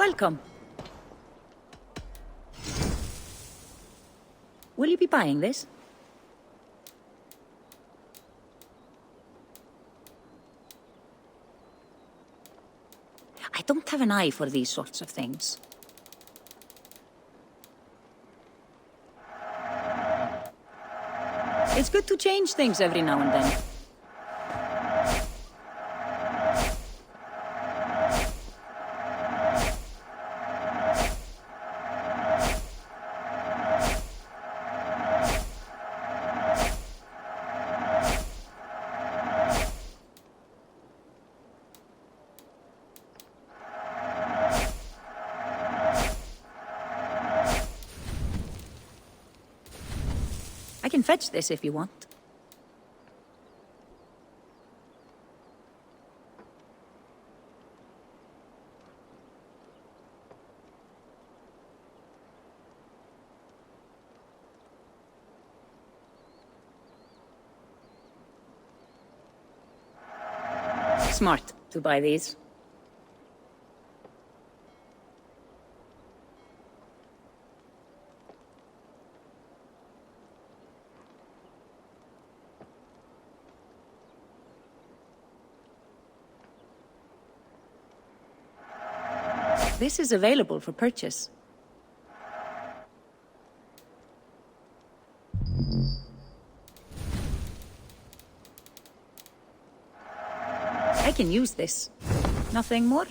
Welcome. Will you be buying this? I don't have an eye for these sorts of things. It's good to change things every now and then. I can fetch this if you want. Smart to buy these. This is available for purchase. I can use this. Nothing more?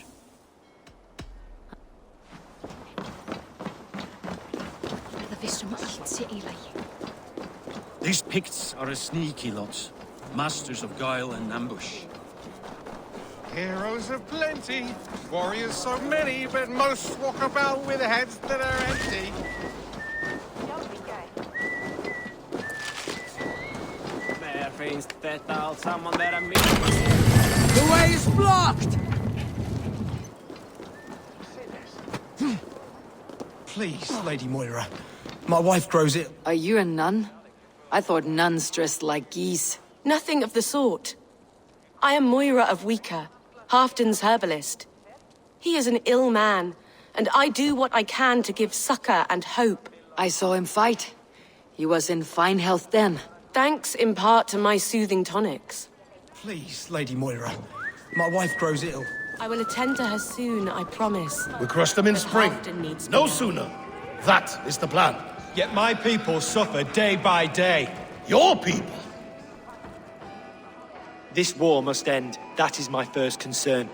These Picts are a sneaky lot. Masters of guile and ambush. Heroes of plenty, warriors so many, but most walk about with heads that are empty. There finns detta allt samman där är The way is blocked! Please, Lady Moira. My wife grows it. Are you a nun? I thought nuns dressed like geese. Nothing of the sort. I am Moira of Wika, Halfdan's herbalist. He is an ill man, and I do what I can to give succor and hope. I saw him fight. He was in fine health then. Thanks in part to my soothing tonics. Please, Lady Moira. My wife grows ill. I will attend to her soon, I promise. We crush them in But spring. Halfdan needs me No now. sooner. That is the plan. Yet my people suffer day by day. Your people. This war must end. That is my first concern.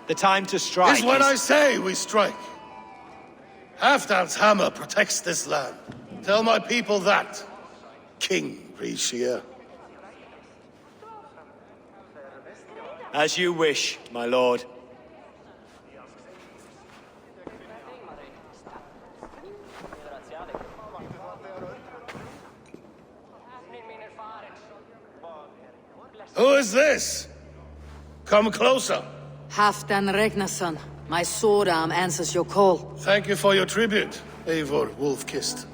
The time to strike Is when I say we strike. Halfdan's hammer protects this land. Tell my people that, King Rishia. As you wish, my lord. Who is this? Come closer. Halfdan Regnason, my sword arm answers your call. Thank you for your tribute, Eivor Wolf-Kissed.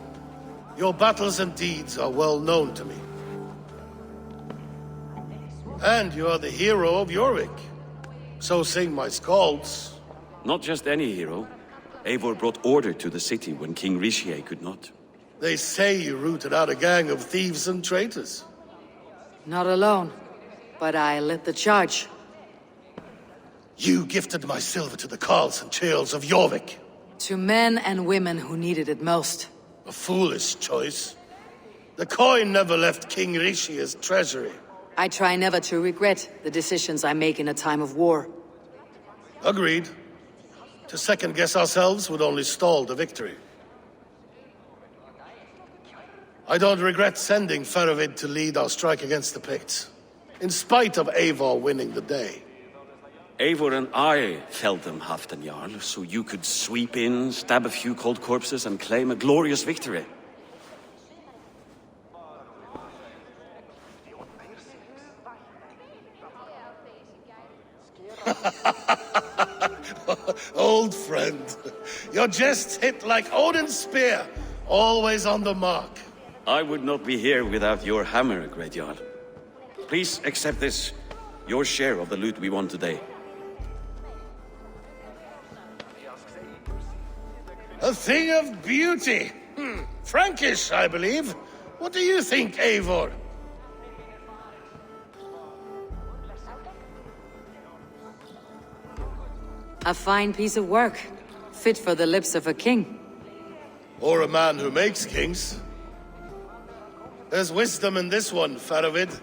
Your battles and deeds are well known to me. And you are the hero of Jorvik. So sing my skalds. Not just any hero. Eivor brought order to the city when King Rishie could not. They say you rooted out a gang of thieves and traitors. Not alone, but I led the charge. You gifted my silver to the carls and churls of Jorvik. To men and women who needed it most. A foolish choice. The coin never left King Rishia's treasury. I try never to regret the decisions I make in a time of war. Agreed. To second-guess ourselves would only stall the victory. I don't regret sending Faravid to lead our strike against the Picts, in spite of Eivor winning the day. Eivor and I felled them, Halfdan Jarl, so you could sweep in, stab a few cold corpses, and claim a glorious victory. Old friend, your jests hit like Odin's spear, always on the mark. I would not be here without your hammer, Great Jarl. Please accept this, your share of the loot we won today. A thing of beauty. Frankish, I believe. What do you think, Eivor? A fine piece of work. Fit for the lips of a king. Or a man who makes kings. There's wisdom in this one, Faravid.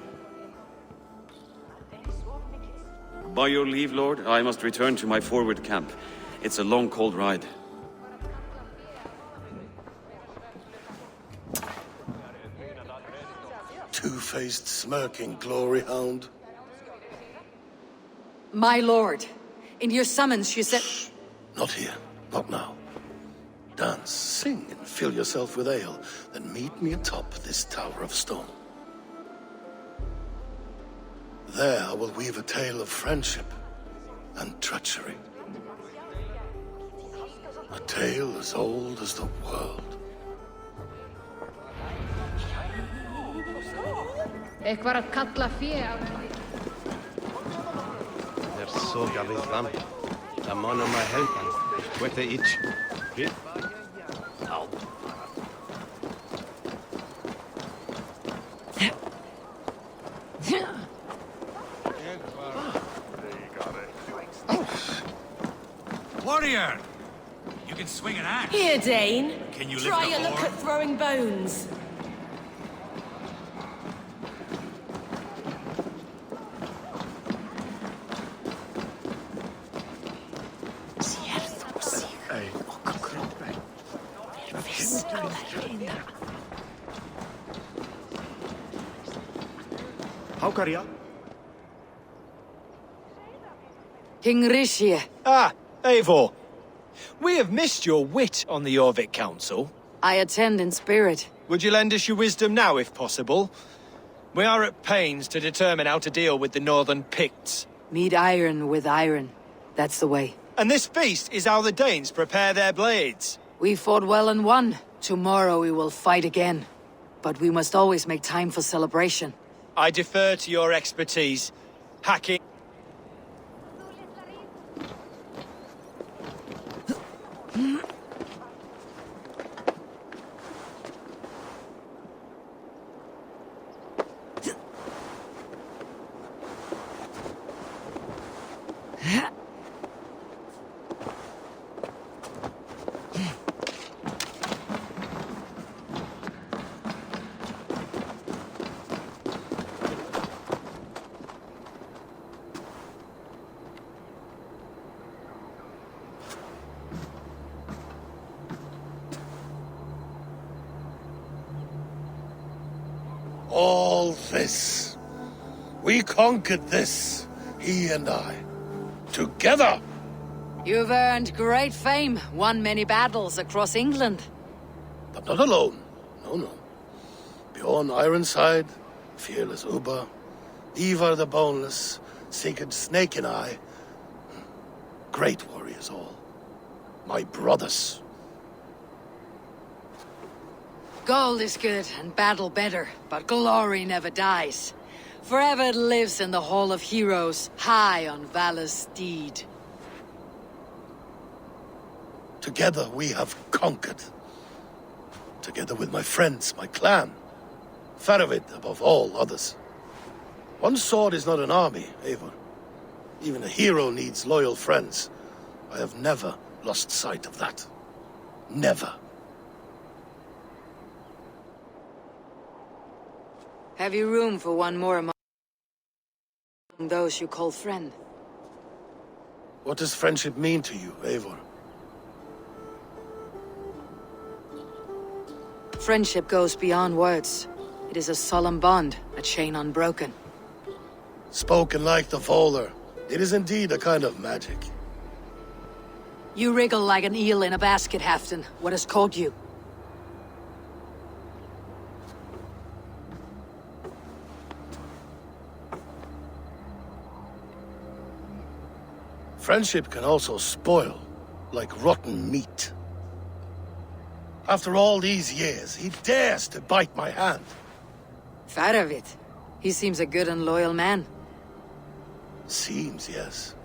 By your leave, Lord, I must return to my forward camp. It's a long, cold ride. Two-faced, smirking glory hound. My lord, in your summons you said... Not here. Not now. Dance, sing, and fill yourself with ale. Then meet me atop this tower of stone. There I will weave a tale of friendship and treachery. A tale as old as the world. Eitthvað að kalla fé á... They're so gathered lamb. I'm on my head. With the itch. Warrior! You can swing an axe. Here, Dane. Can you lift Try a a look horn? at throwing bones. Haukaria? King Rishie. Ah, Eivor. We have missed your wit on the Jorvik Council. I attend in spirit. Would you lend us your wisdom now, if possible? We are at pains to determine how to deal with the Northern Picts. Meet iron with iron. That's the way. And this feast is how the Danes prepare their blades. We fought well and won. Tomorrow we will fight again. But we must always make time for celebration. I defer to your expertise. Hacking. All this. We conquered this, he and I. Together! You've earned great fame, won many battles across England. But not alone. No, no. Bjorn Ironside, fearless Uber, Ivar the Boneless, Sigurd Snake and I. Great warriors all. My brothers. Gold is good and battle better, but glory never dies. Forever it lives in the Hall of Heroes, high on valor's steed. Together we have conquered. Together with my friends, my clan. Faravid above all others. One sword is not an army, Eivor. Even a hero needs loyal friends. I have never lost sight of that. Never. Have you room for one more among those you call friend? What does friendship mean to you, Eivor? Friendship goes beyond words. It is a solemn bond, a chain unbroken. Spoken like the Volar, it is indeed a kind of magic. You wriggle like an eel in a basket, Halfdan. What has caught you? Friendship can also spoil, like rotten meat. After all these years, he dares to bite my hand. Faravid. He seems a good and loyal man. Seems, yes.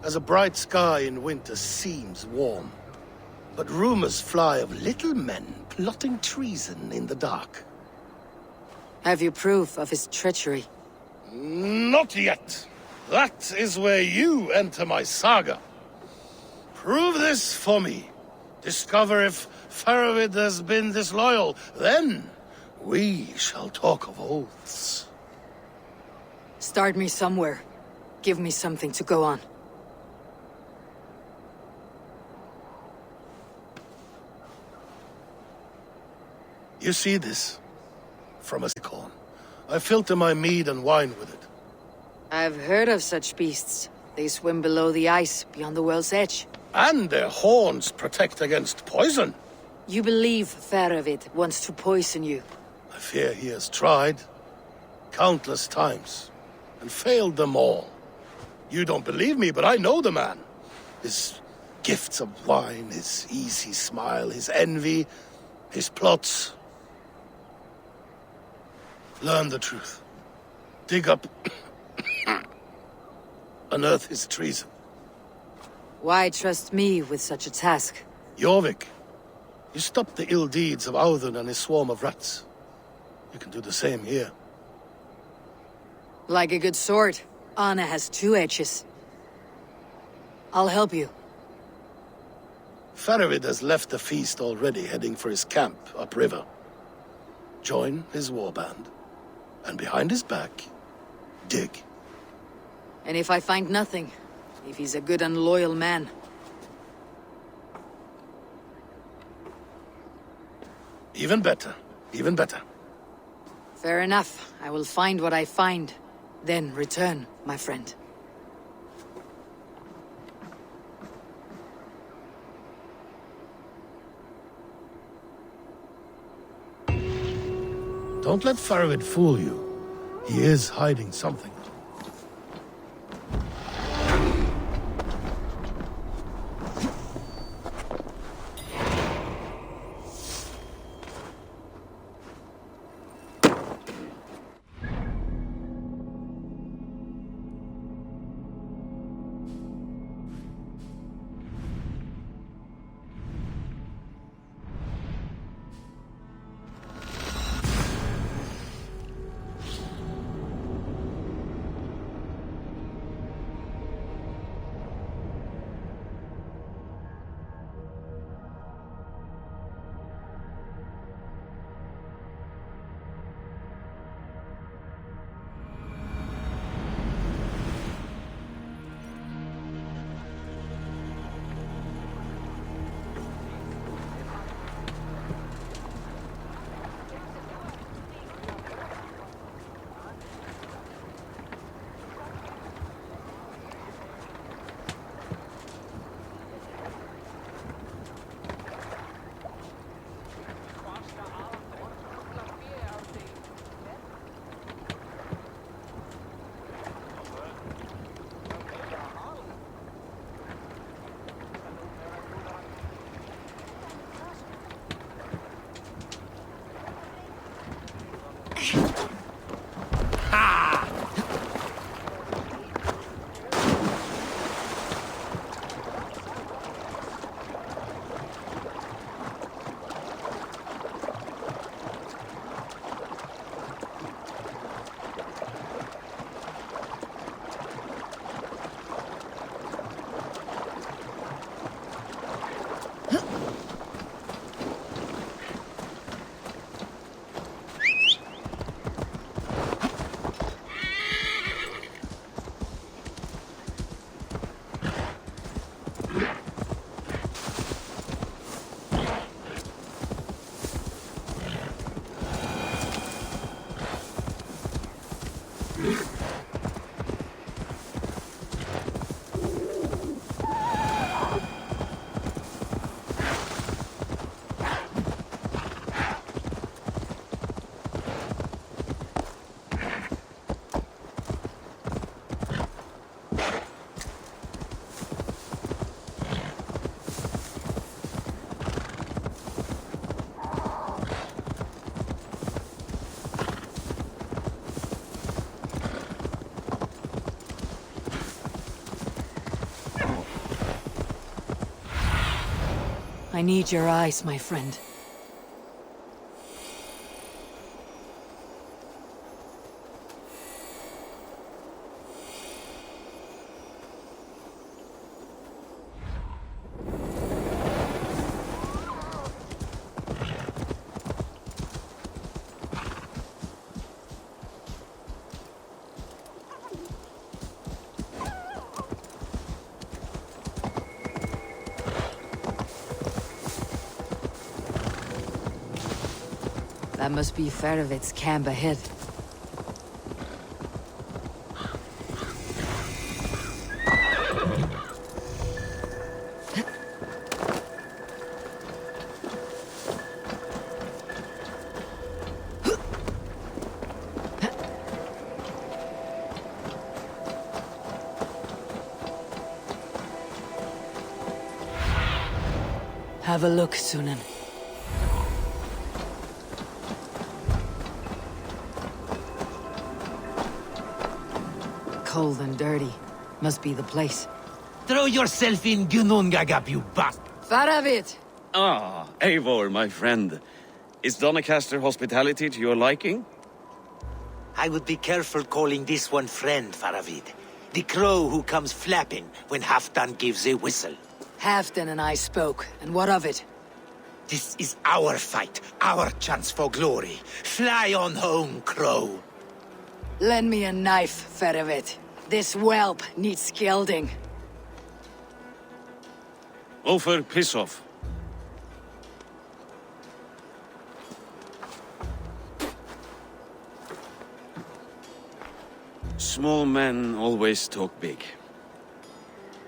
As a bright sky in winter seems warm. but rumors fly of little men plotting treason in the dark. Have you proof of his treachery? Not yet. That is where you enter my saga. Prove this for me. Discover if Faravid has been disloyal. Then we shall talk of oaths. Start me somewhere. Give me something to go on. You see this? From a corn. I filter my mead and wine with it. I've heard of such beasts. They swim below the ice, beyond the world's edge. And their horns protect against poison. You believe Faravid wants to poison you? I fear he has tried countless times and failed them all. You don't believe me, but I know the man. His gifts of wine, his easy smile, his envy, his plots. Learn the truth. Dig up, unearth his treason. Why trust me with such a task? Jorvik, you stopped the ill deeds of Audun and his swarm of rats. You can do the same here. Like a good sword, Anna has two edges. I'll help you. Faravid has left the feast already, heading for his camp upriver. Join his warband, and behind his back, dig. And if I find nothing, if he's a good and loyal man, even better, even better. fair enough. I will find what I find, then return, my friend. Don't let Faravid fool you. He is hiding something. I need your eyes, my friend. That must be Farovit's camp ahead. Have a look, Sunan. Cold and dirty. Must be the place. Throw yourself in Gunungagap, you bastard! Faravit! Ah, Eivor, my friend. Is Doncaster hospitality to your liking? I would be careful calling this one friend, Faravid. The crow who comes flapping when Halfdan gives a whistle. Halfdan and I spoke, and what of it? This is our fight, our chance for glory. Fly on home, crow. Lend me a knife, Faravit. This whelp needs scalding. Ulfr, piss off. Small men always talk big.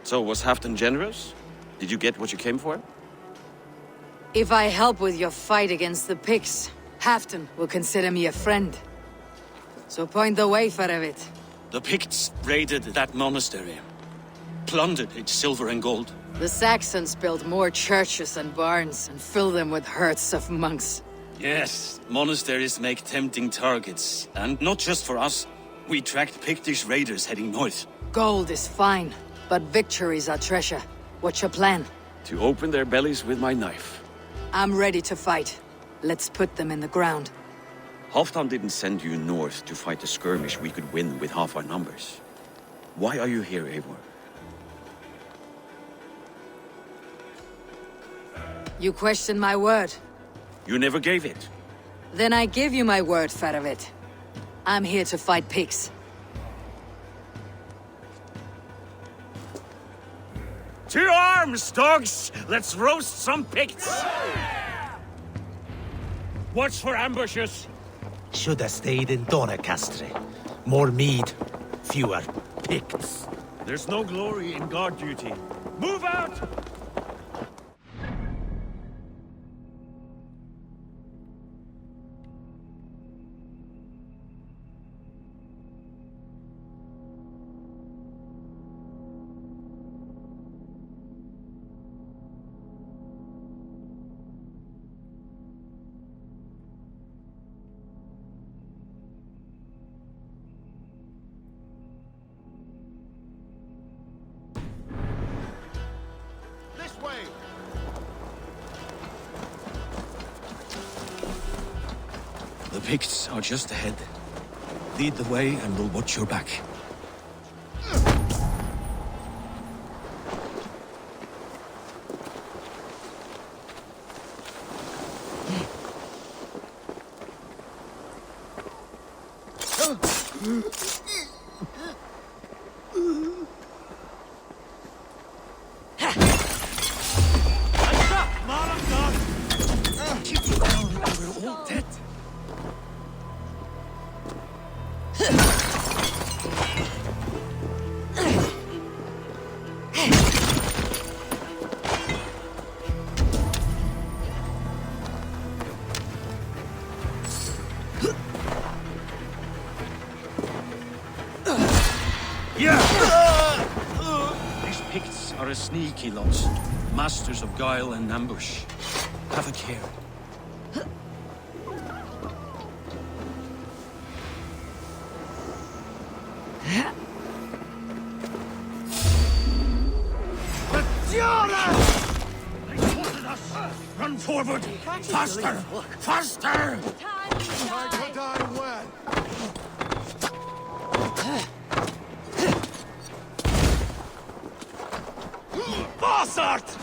So, was Halfdan generous? Did you get what you came for? If I help with your fight against the Picts, Halfdan will consider me a friend. So point the way, Faravit. The Picts raided that monastery. Plundered its silver and gold. The Saxons built more churches and barns and filled them with herds of monks. Yes, monasteries make tempting targets. And not just for us. We tracked Pictish raiders heading north. Gold is fine, but victories are treasure. What's your plan? To open their bellies with my knife. I'm ready to fight. Let's put them in the ground. Halfdan didn't send you north to fight a skirmish we could win with half our numbers. Why are you here, Eivor? You question my word. You never gave it. Then I give you my word, Faravit. I'm here to fight pigs. To arms, dogs! Let's roast some Picts! Watch for ambushes! Should have stayed in Doncaster. More mead, fewer Picts. There's no glory in guard duty. Move out! The Picts are just ahead. Lead the way and we'll watch your back. These Picts are a sneaky lot. Masters of guile and ambush. Have a care. us! Run forward! Faster! Faster! Time to die when? Bossart!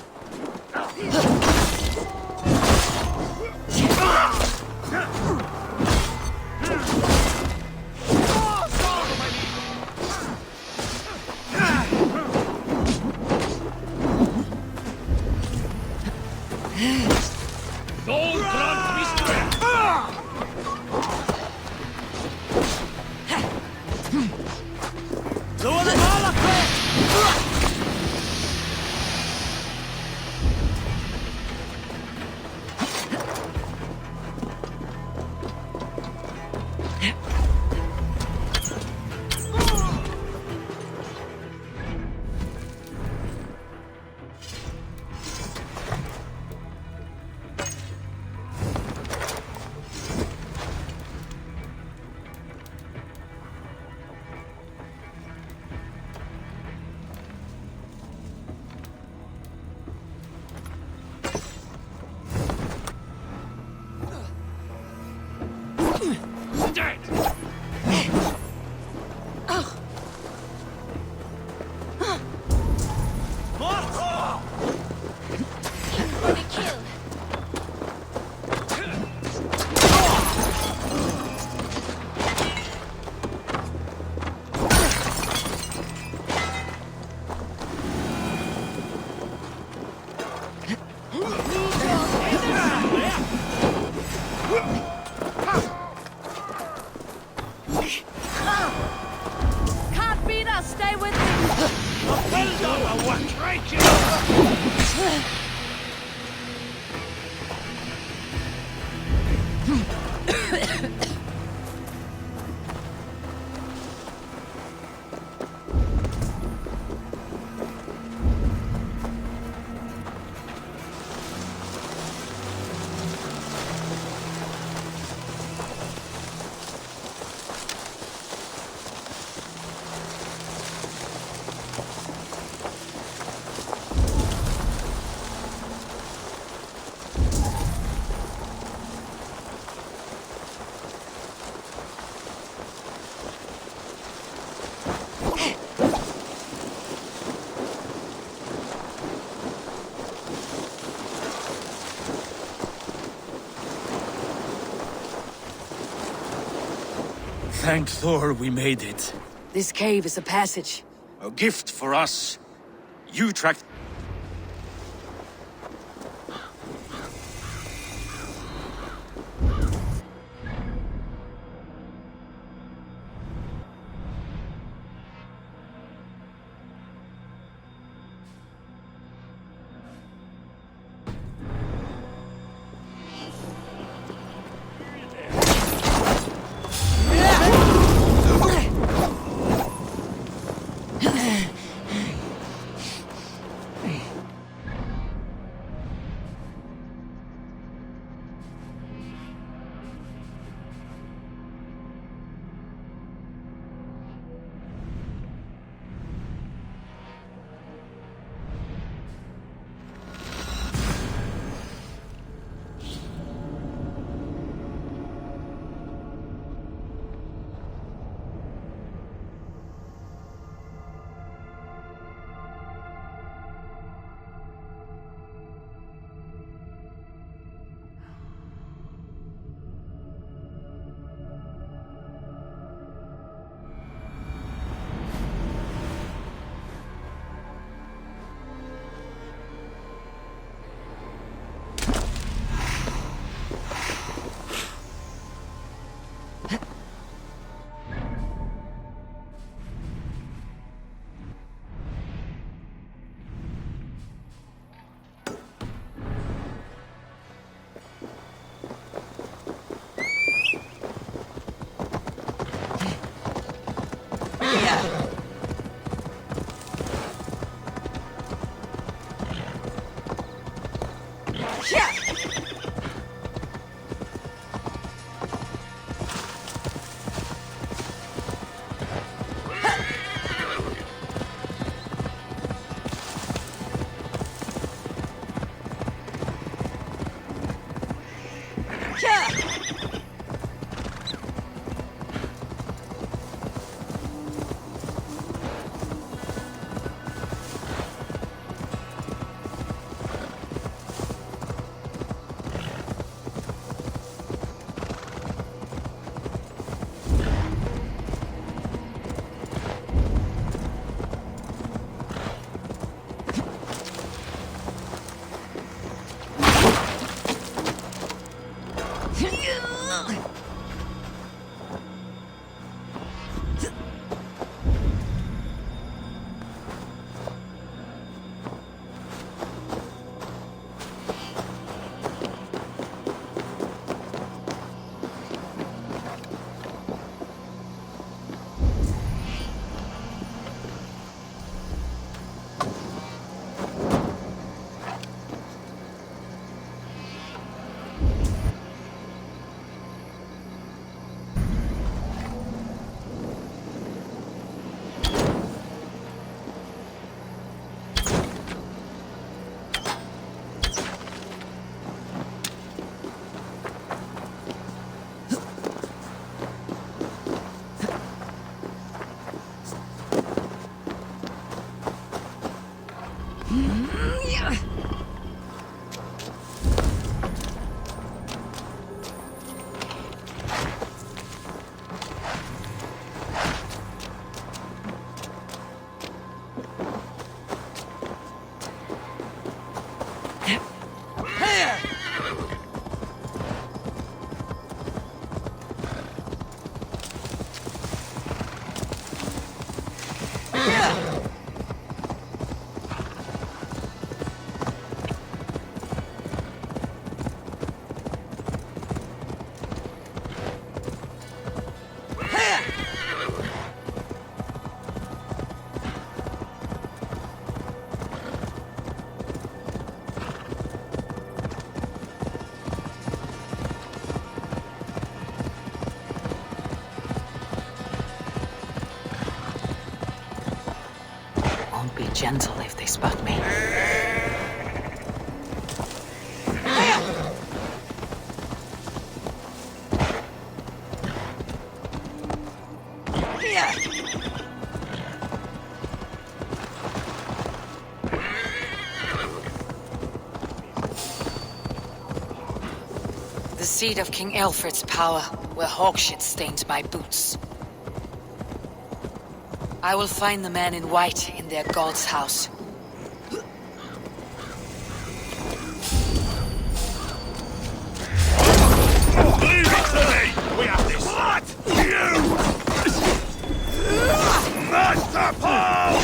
Can't beat us, stay with me! Thank Thor we made it. This cave is a passage. A gift for us. You tracked... Be gentle if they spot me. The seat of King Alfred's power, where hawkshit stains my boots. I will find the man in white in their god's house. Leave it to me! We have this! What? You! Master Paul!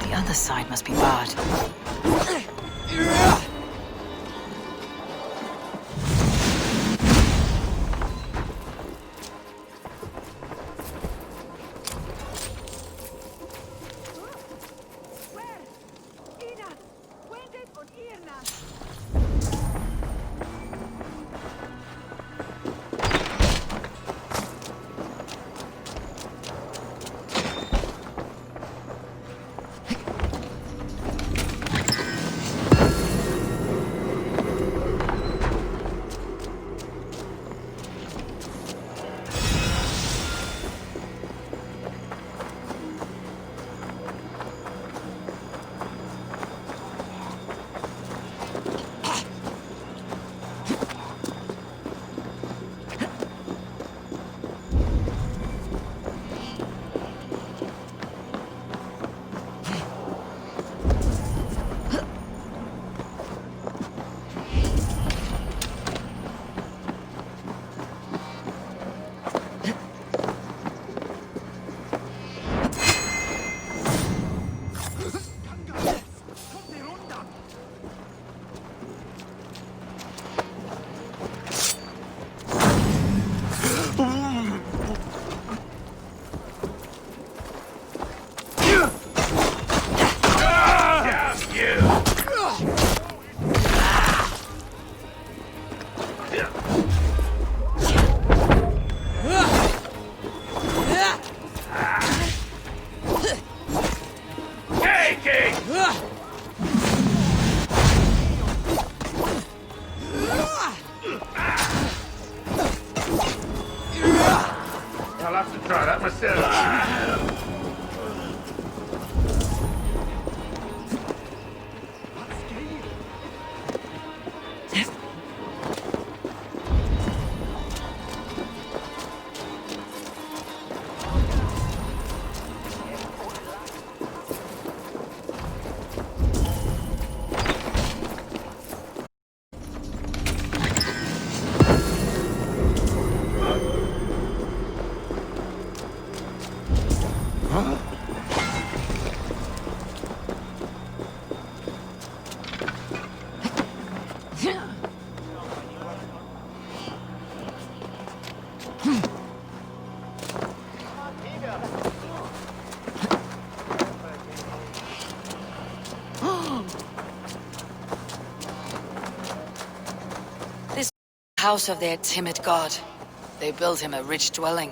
The other side must be barred. have to try that myself. House of their timid god. They built him a rich dwelling.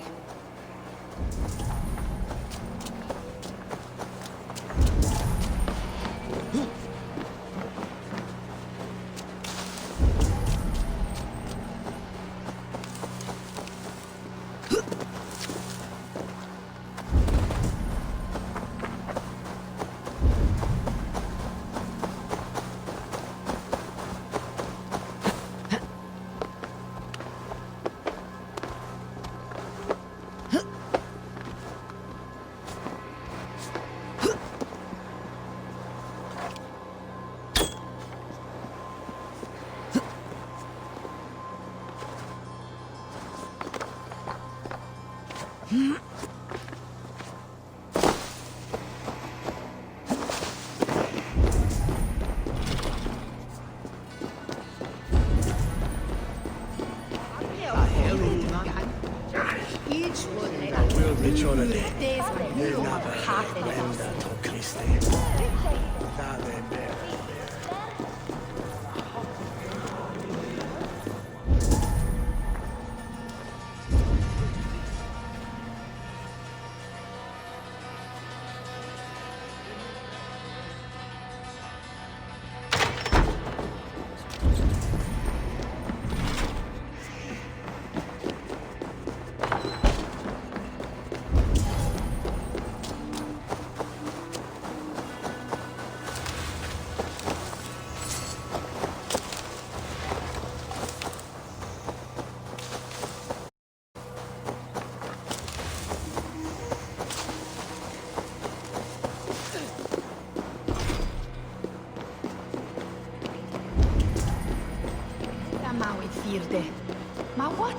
Ma what?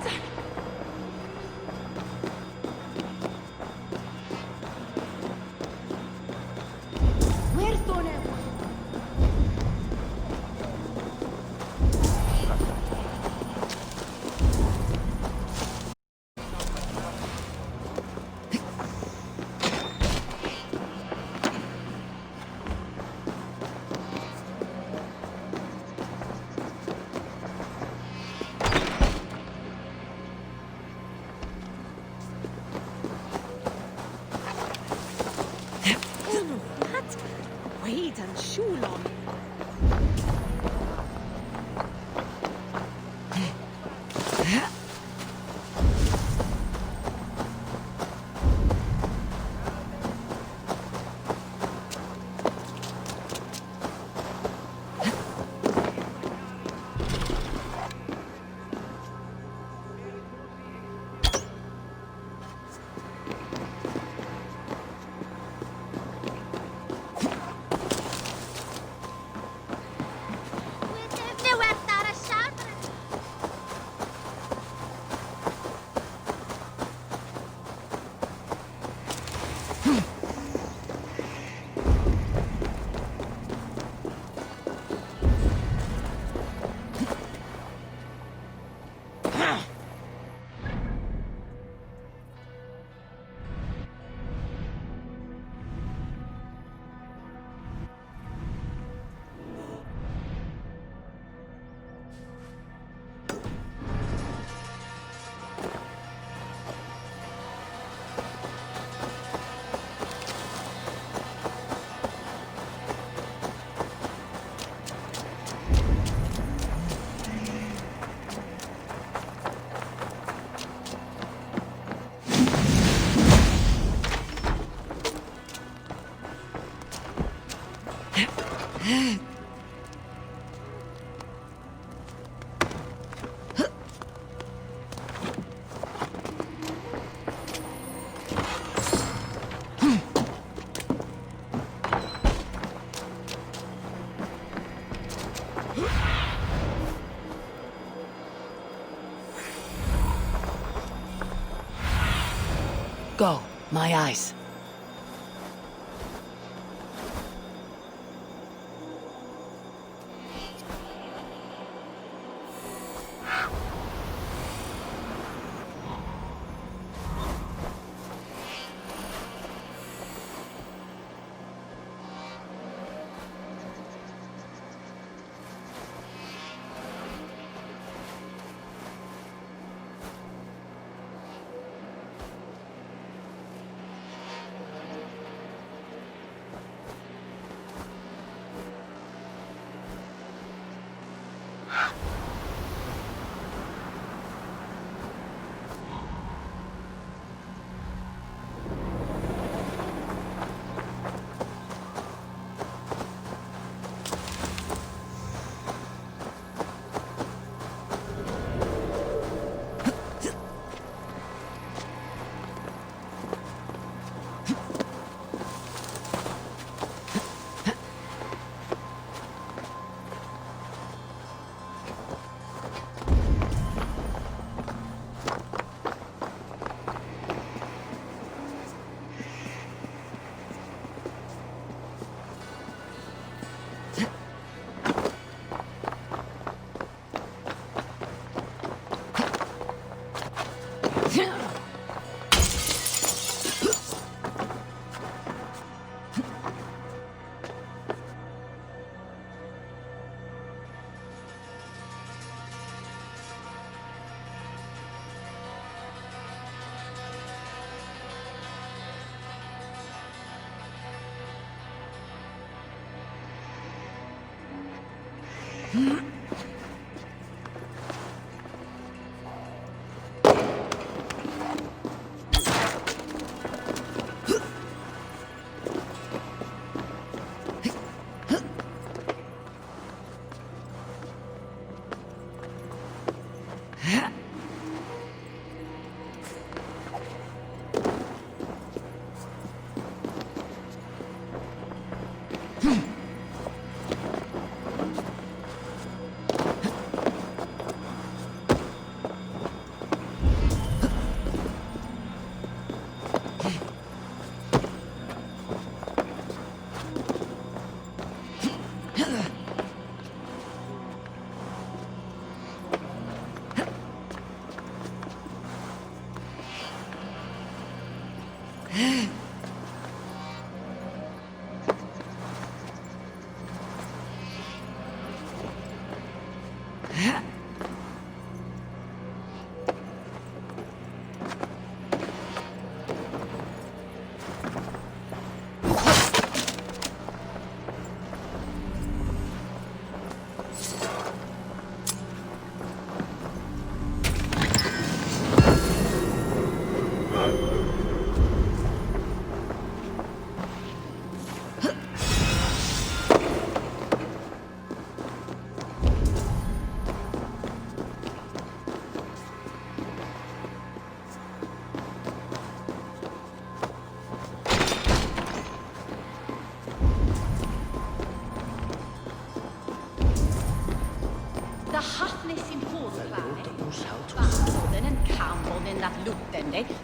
Where's Donel? Wait and Shulon. Go, my eyes.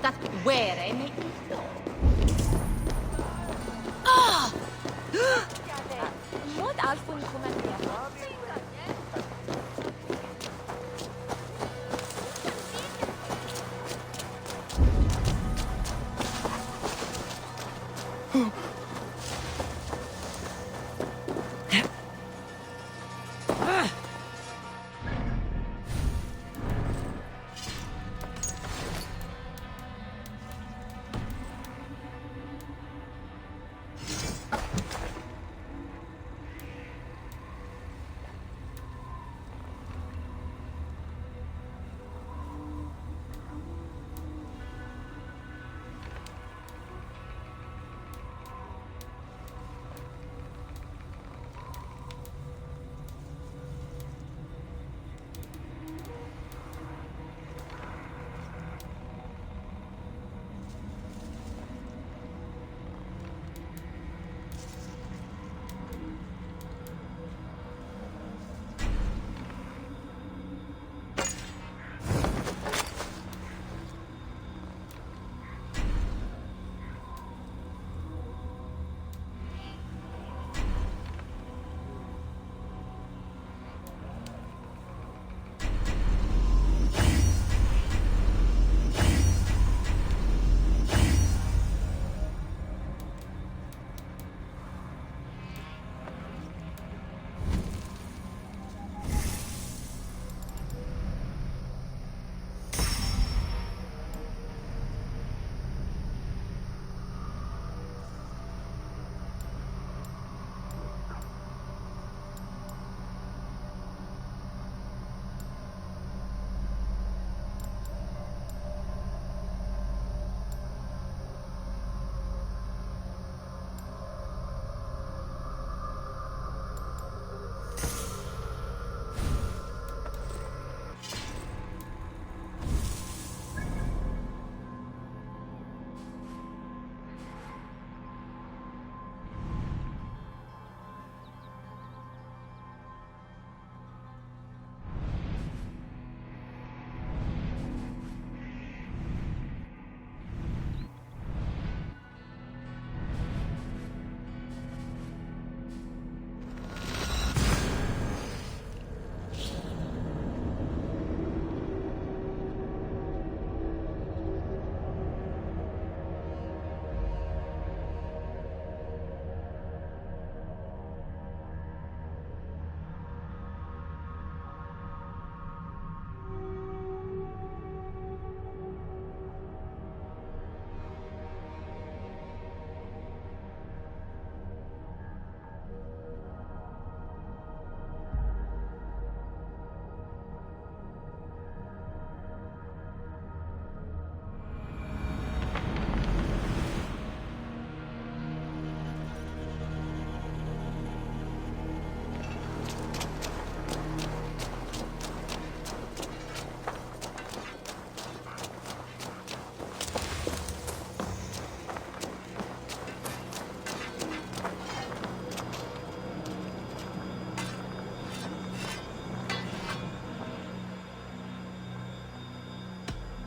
that where me. Mod alfun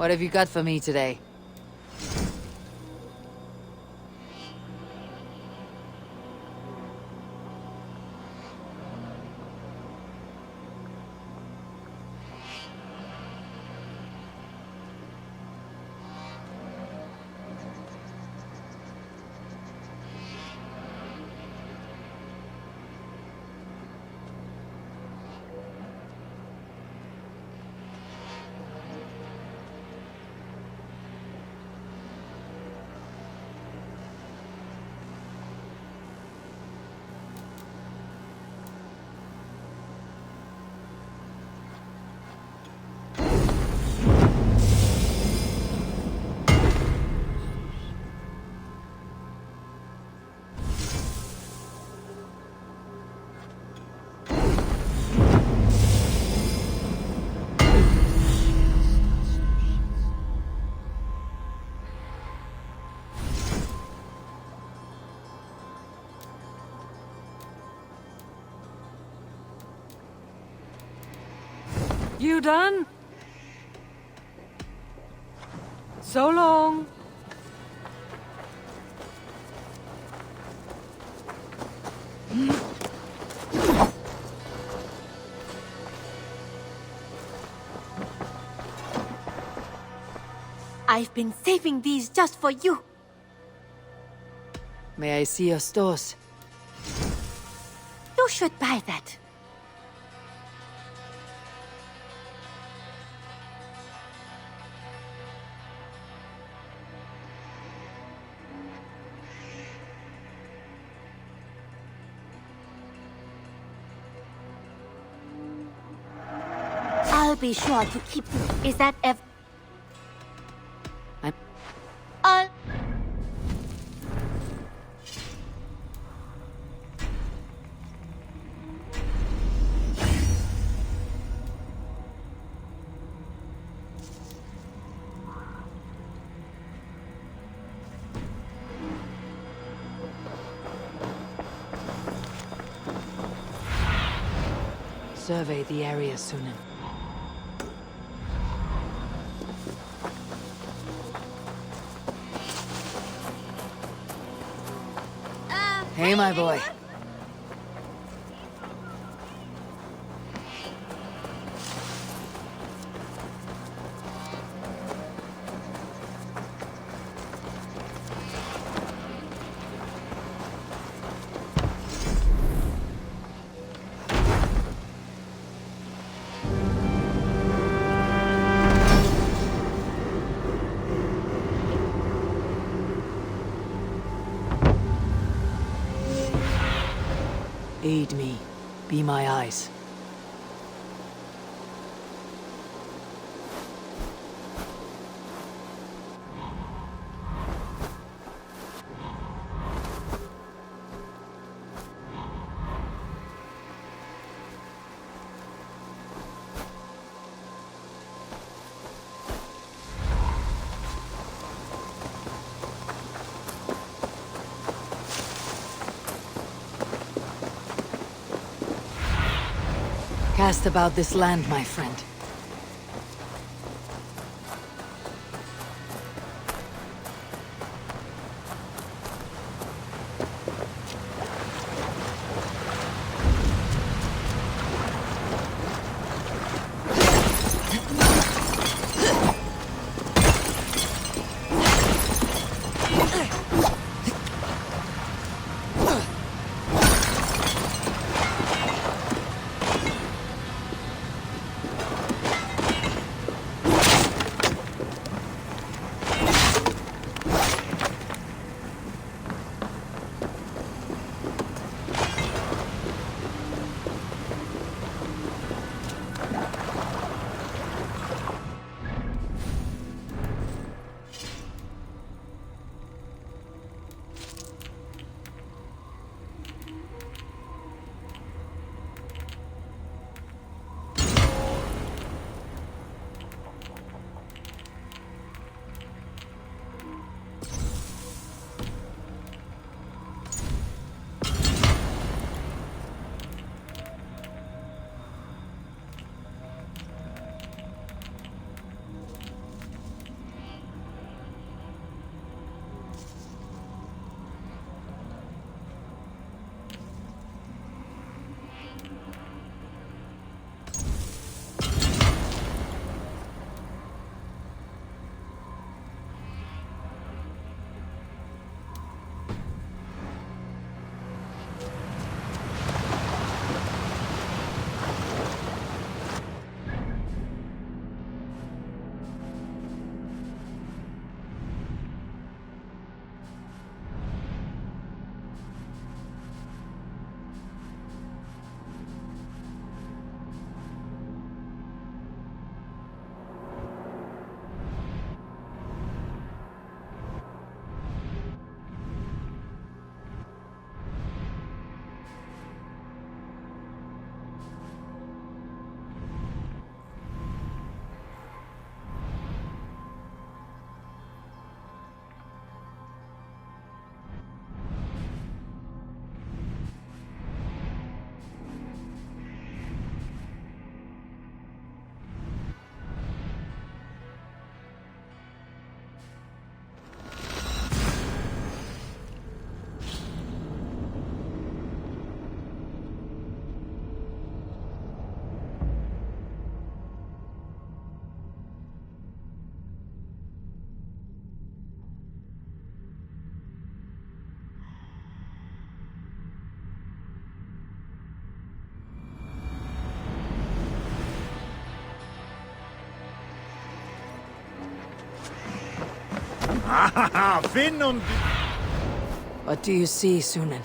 What have you got for me today? You done? So long. I've been saving these just for you. May I see your stores? You should buy that. I'll be sure to keep you. Is that I'll... Survey the area, Sunan. Hey, my boy. Aid me. Be my eyes. Cast about this land, my friend. What do you see, Sunan?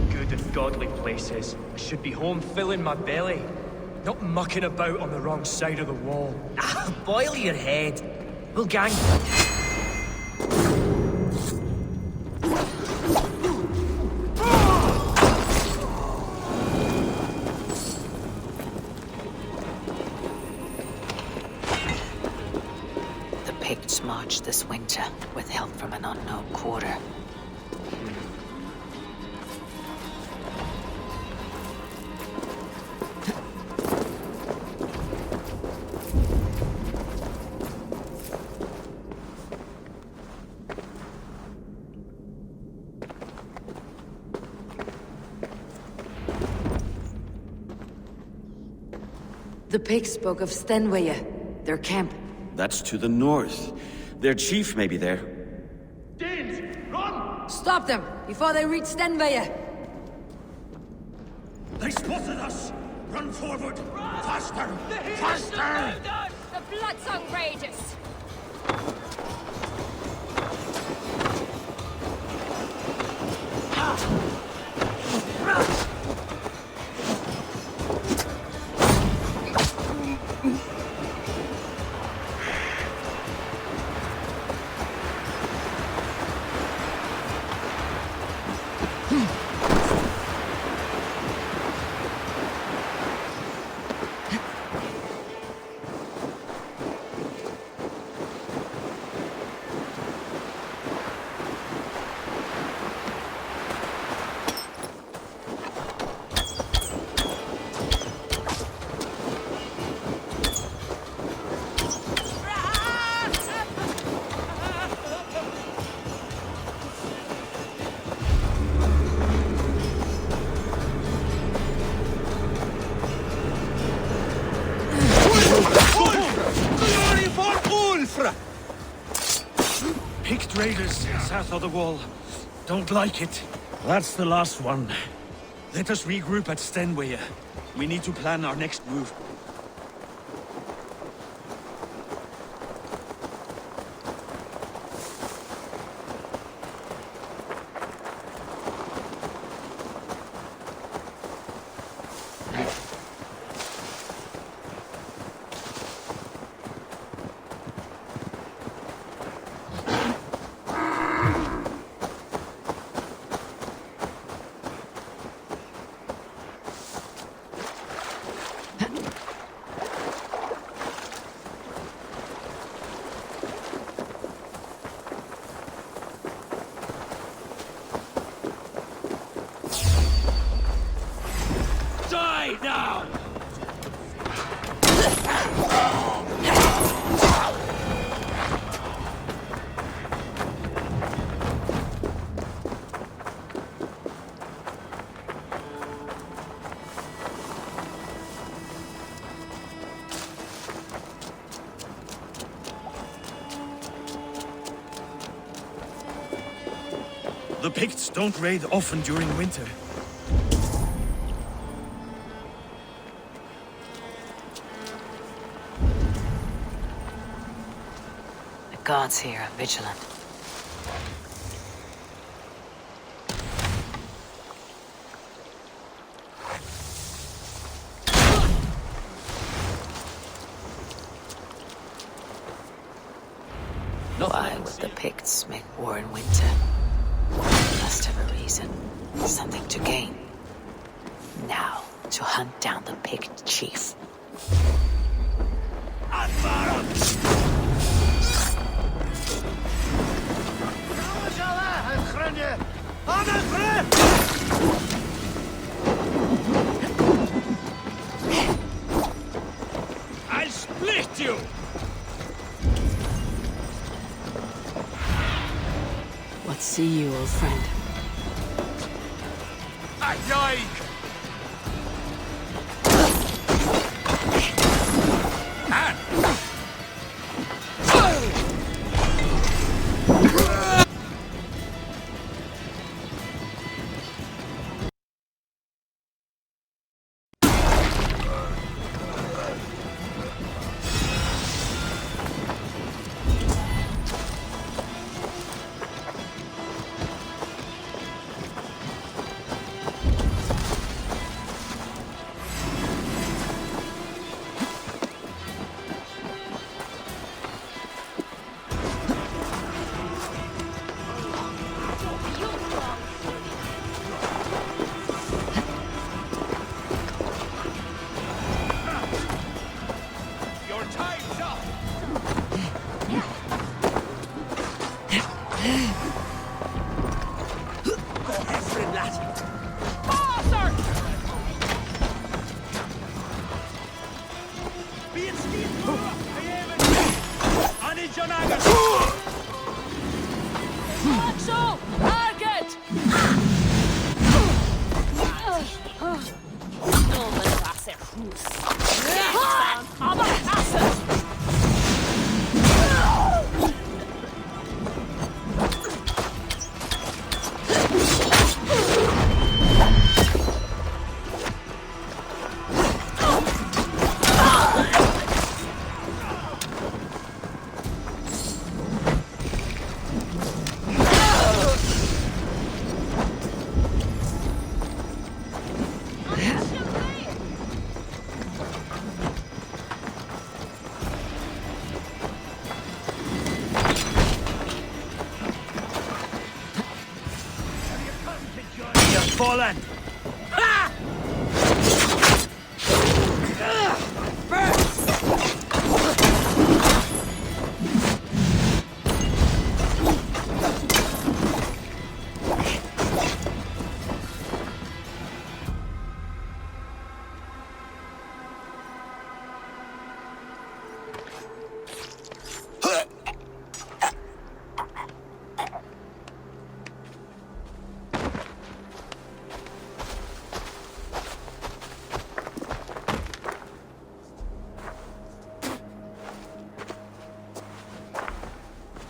Good and godly places. I should be home filling my belly, not mucking about on the wrong side of the wall. Boil your head. We'll gang. The Picts marched this winter with help from an unknown quarter. The Picts spoke of Stenweye, their camp. That's to the north. Their chief may be there. Danes, run! Stop them before they reach Stenweye! They spotted us! Run forward! Faster! Faster! The Bloodsong rages! Picked raiders south of the wall. Don't like it. That's the last one. Let us regroup at Stenweye. We need to plan our next move. Die now! The Picts don't raid often during winter. The gods here are vigilant. Why would the Picts make war in winter? They must have a reason. Something to gain. Now, to hunt down the Pict chief. I'll split you! What see you, old friend? Yoik! Axel! Target! Aber Axel! Fallen!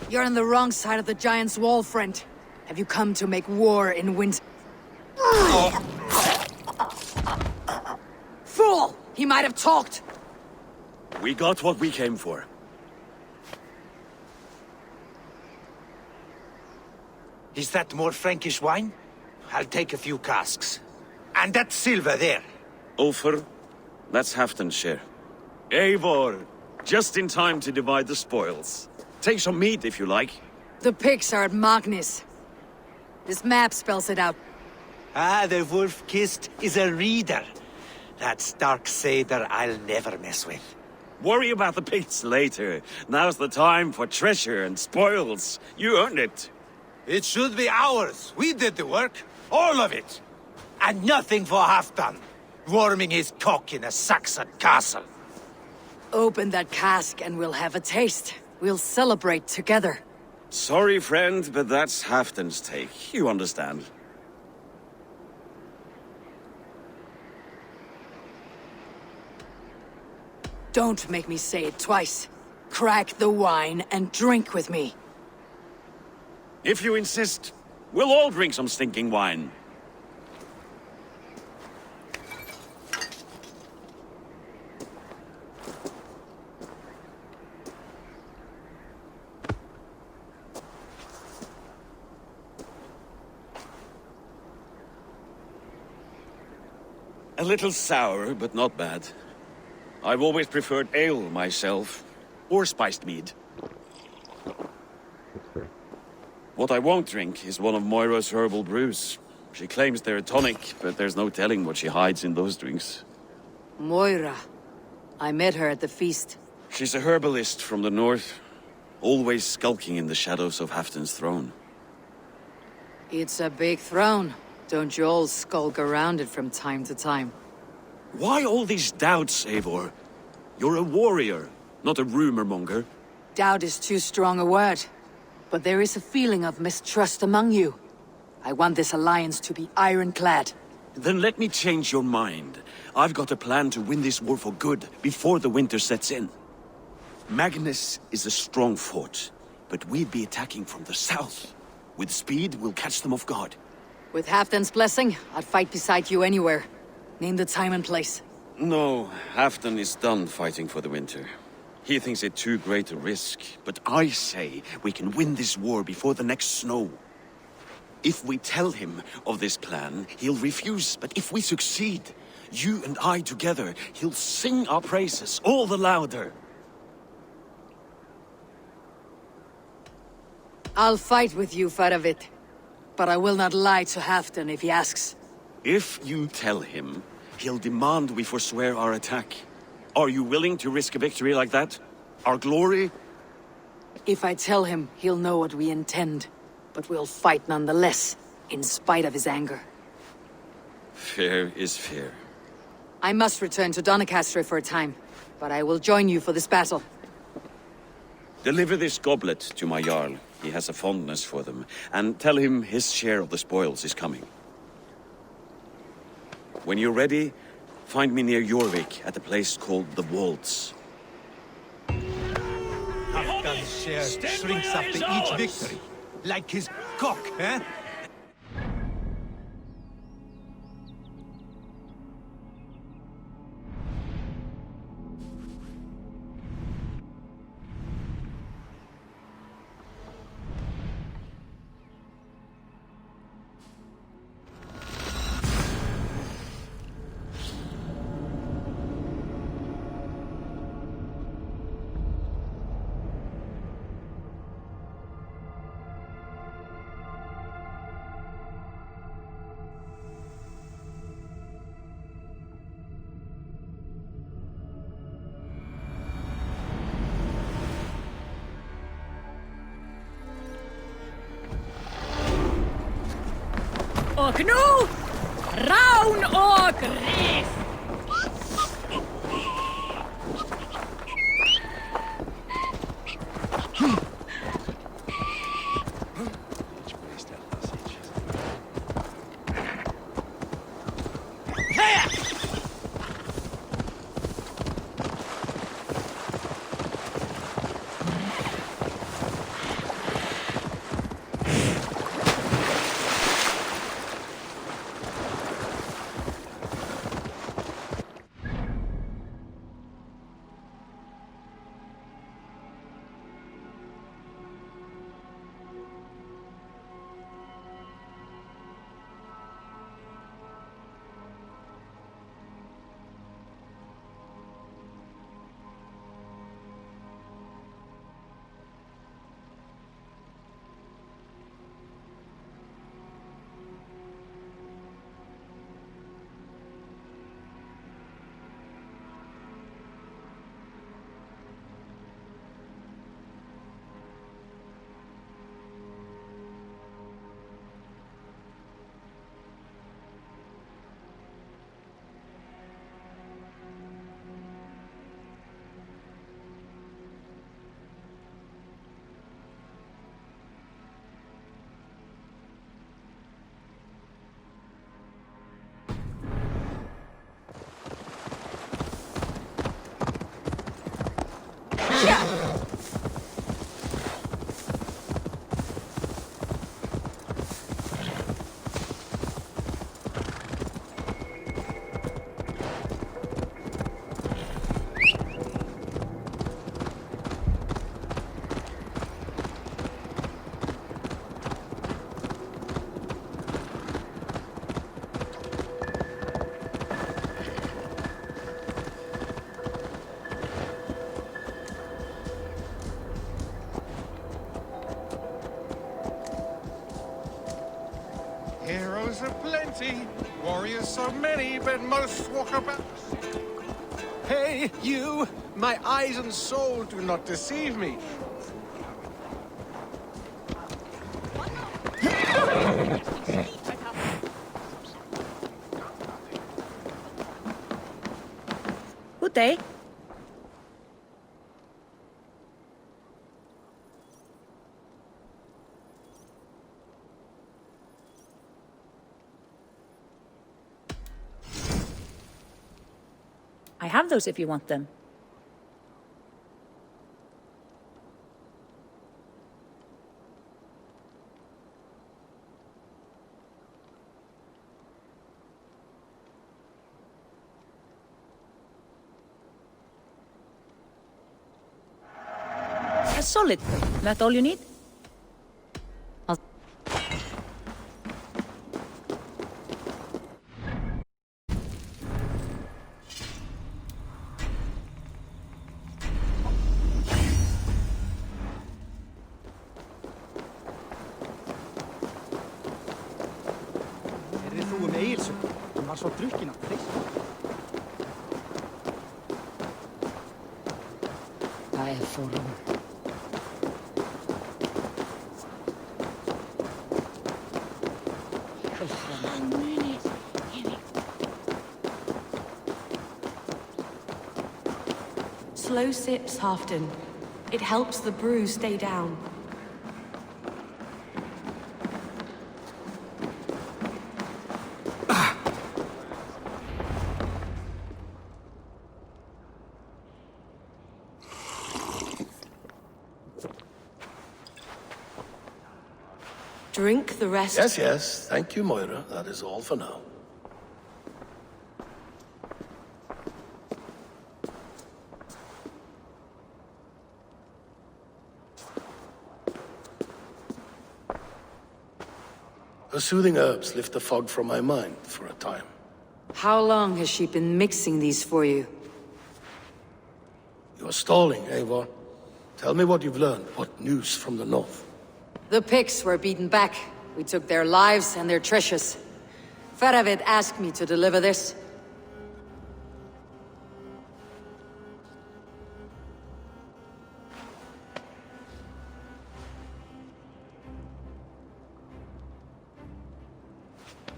You're on the wrong side of the Giant's Wall, friend. Have you come to make war in winter? Fool! He might have talked! We got what we came for. Is that more Frankish wine? I'll take a few casks. And that silver there. Ulfr, that's Halfdan's share. Eivor, just in time to divide the spoils. Take some meat if you like. The pigs are at Magnus. This map spells it out. Ah, the wolf-kissed is a reader. That Stark Seder I'll never mess with. Worry about the pigs later. Now's the time for treasure and spoils. You earned it. It should be ours. We did the work. All of it. And nothing for Halfdan, warming his cock in a Saxon castle. Open that cask and we'll have a taste. We'll celebrate together. Sorry, friend, but that's Halfdan's take. You understand. Don't make me say it twice. Crack the wine and drink with me. If you insist, we'll all drink some stinking wine. A little sour, but not bad. I've always preferred ale myself, or spiced mead. What I won't drink is one of Moira's herbal brews. She claims they're a tonic, but there's no telling what she hides in those drinks. Moira. I met her at the feast. She's a herbalist from the north, always skulking in the shadows of Halfdan's throne. It's a big throne. Don't you all skulk around it from time to time? Why all these doubts, Eivor? You're a warrior, not a rumor monger. Doubt is too strong a word. But there is a feeling of mistrust among you. I want this alliance to be ironclad. Then let me change your mind. I've got a plan to win this war for good, before the winter sets in. Magnus is a strong fort, but we'd be attacking from the south. With speed, we'll catch them off guard. With Halfdan's blessing, I'd fight beside you anywhere. Name the time and place. No, Halfdan is done fighting for the winter. He thinks it too great a risk, but I say we can win this war before the next snow. If we tell him of this plan, he'll refuse, but if we succeed, you and I together, he'll sing our praises all the louder. I'll fight with you, Faravit. But I will not lie to Halfdan if he asks. If you tell him, he'll demand we forswear our attack. Are you willing to risk a victory like that? Our glory? If I tell him, he'll know what we intend. But we'll fight nonetheless, in spite of his anger. Fair is fair. I must return to Doncaster for a time, but I will join you for this battle. Deliver this goblet to my Jarl. He has a fondness for them. And tell him his share of the spoils is coming. When you're ready, find me near Jorvik at a place called the Waltz. Halfdan's share shrinks after each victory. Like his cock, eh? Och nu, Raun och Rif! Heroes are plenty, warriors so many, but most walk about. Hey, you! My eyes and soul do not deceive me. Good day. I have those if you want them. A solid. That all you need? Heyrðir þú Egilsson? Hann var svo drukkinn af þreytu. I have fallen. Slow sips, Halfdan. It helps the brew stay down. Drink the rest. Yes, yes. Thank you, Moira. That is all for now. Her soothing herbs lift the fog from my mind for a time. How long has she been mixing these for you? You're stalling, Eivor. Tell me what you've learned. What news from the north? The Picts were beaten back. We took their lives and their treasures. Faravid asked me to deliver this.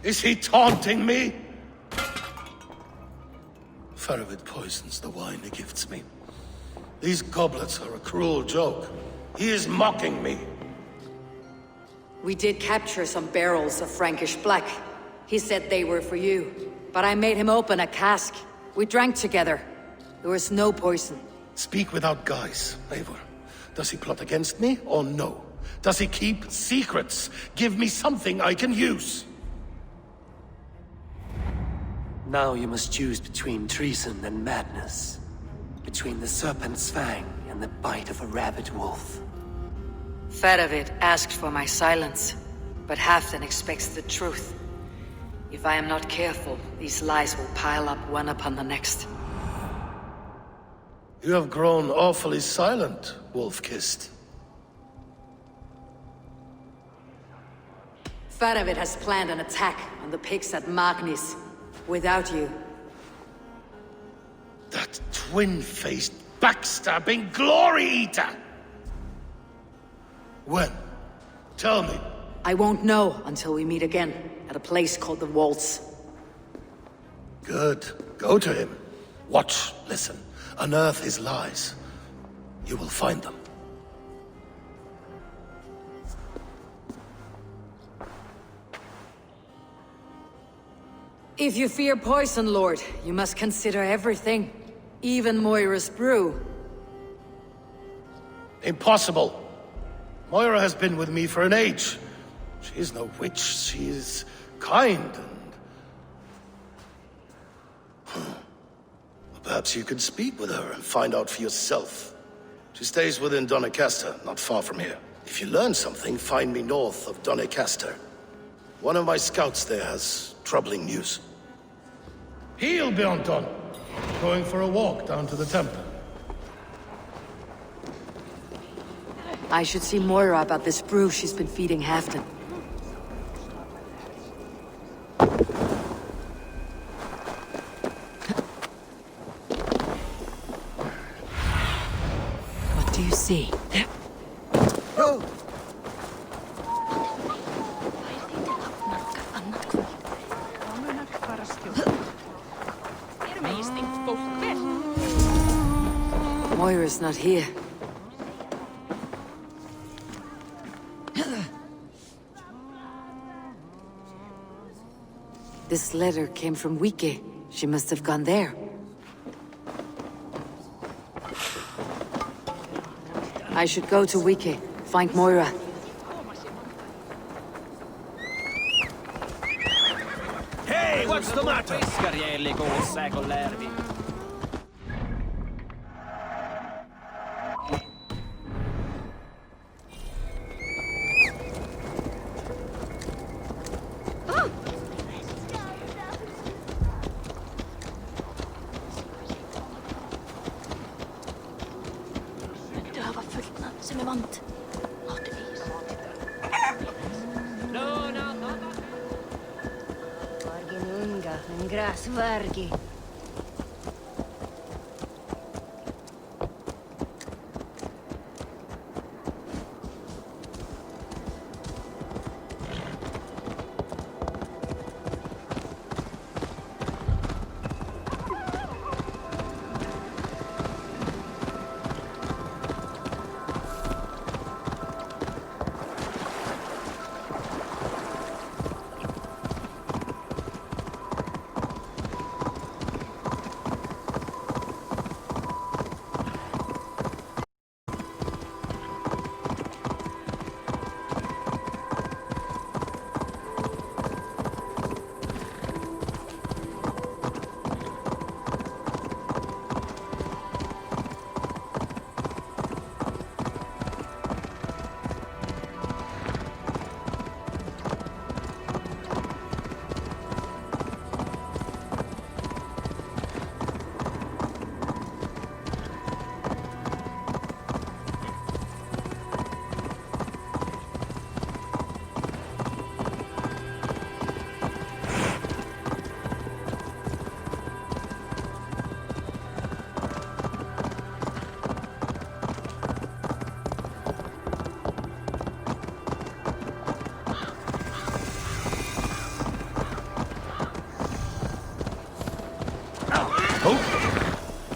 Is he taunting me? Faravid poisons the wine he gifts me. These goblets are a cruel joke. He is mocking me. We did capture some barrels of Frankish black. He said they were for you. But I made him open a cask. We drank together. There was no poison. Speak without guise, Eivor. Does he plot against me or no? Does he keep secrets? Give me something I can use. Now you must choose between treason and madness. Between the serpent's fang and the bite of a rabid wolf. Faravid asked for my silence, but Halfdan expects the truth. If I am not careful, these lies will pile up one upon the next. You have grown awfully silent, Wolf-Kissed. Faravid has planned an attack on the Picts at Magnis. Without you. That twin-faced, backstabbing glory-eater! When? Tell me. I won't know until we meet again, at a place called the Waltz. Good. Go to him. Watch, listen. Unearth his lies. You will find them. If you fear poison, Lord, you must consider everything. Even Moira's brew. Impossible. Moira has been with me for an age. She is no witch. She is kind and... Perhaps you could speak with her and find out for yourself. She stays within Doncaster, not far from here. If you learn something, find me north of Doncaster. One of my scouts there has troubling news. Heal, Bjornton. Going for a walk down to the temple. I should see Moira about this brew she's been feeding Halfdan. What do you see? Moira's not here. This letter came from Wike. She must have gone there. I should go to Wiki, find Moira. Hey, what's the matter? Du har fulgt som är vant. Varginunga, en gräsvargi.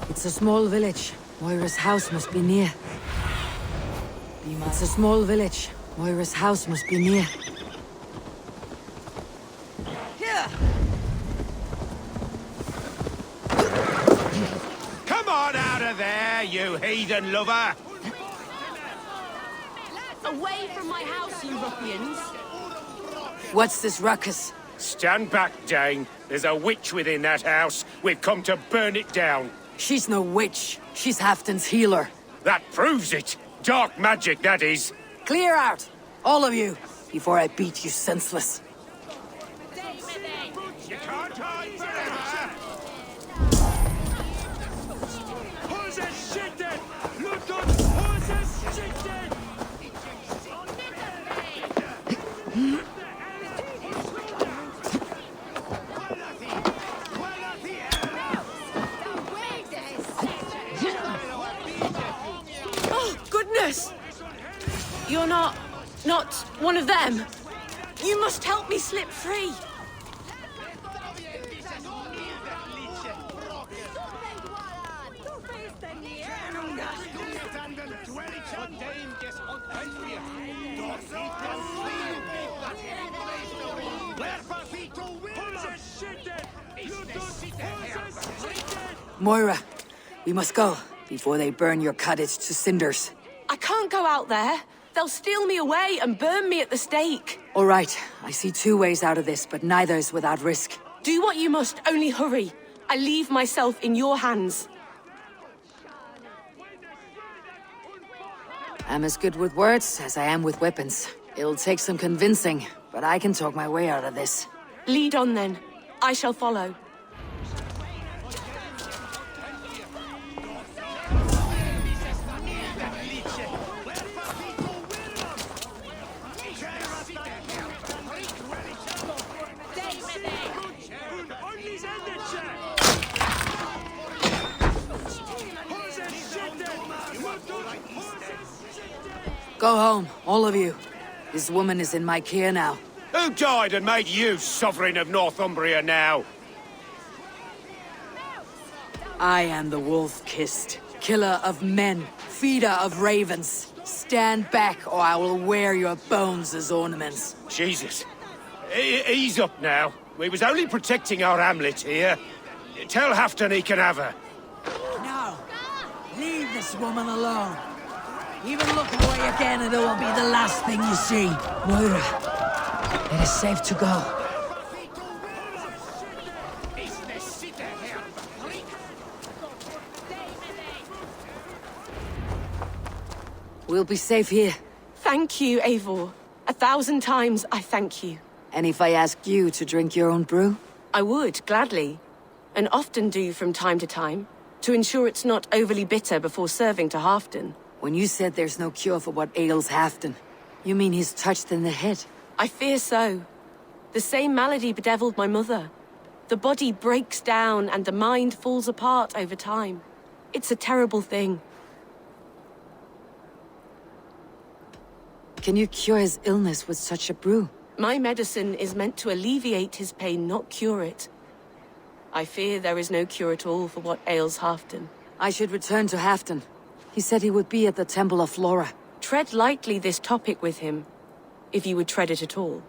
It's a small village. Moira's house must be near. It's a small village. Moira's house must be near. Come on out of there, you heathen lover! Away from my house, you ruffians! What's this ruckus? Stand back, Dane. There's a witch within that house. We've come to burn it down. She's no witch. She's Halfdan's healer. That proves it. Dark magic, that is. Clear out, all of you, before I beat you senseless. You can't hide forever! Oh, goodness! You're not one of them. You must help me slip free. Moira, we must go before they burn your cottage to cinders. I can't go out there. They'll steal me away and burn me at the stake. All right, I see two ways out of this, but neither is without risk. Do what you must, only hurry. I leave myself in your hands. I'm as good with words as I am with weapons. It'll take some convincing, but I can talk my way out of this. Lead on then. I shall follow. Go home, all of you. This woman is in my care now. Who died and made you sovereign of Northumbria now? I am the Wolf-Kissed, killer of men, feeder of ravens. Stand back, or I will wear your bones as ornaments. Jesus. Ease up now. We was only protecting our hamlet here. Tell Halfdan he can have her. No! Leave this woman alone. Even looking away again and it will be the last thing you see. Moira, it is safe to go. We'll be safe here. Thank you, Eivor. 1,000 times I thank you. And if I asked you to drink your own brew? I would, gladly. And often do from time to time, to ensure it's not overly bitter before serving to Halfdan. When you said there's no cure for what ails Halfdan, you mean he's touched in the head? I fear so. The same malady bedeviled my mother. The body breaks down and the mind falls apart over time. It's a terrible thing. Can you cure his illness with such a brew? My medicine is meant to alleviate his pain, not cure it. I fear there is no cure at all for what ails Halfdan. I should return to Halfdan. He said he would be at the Temple of Flora. Tread lightly this topic with him, if you would tread it at all.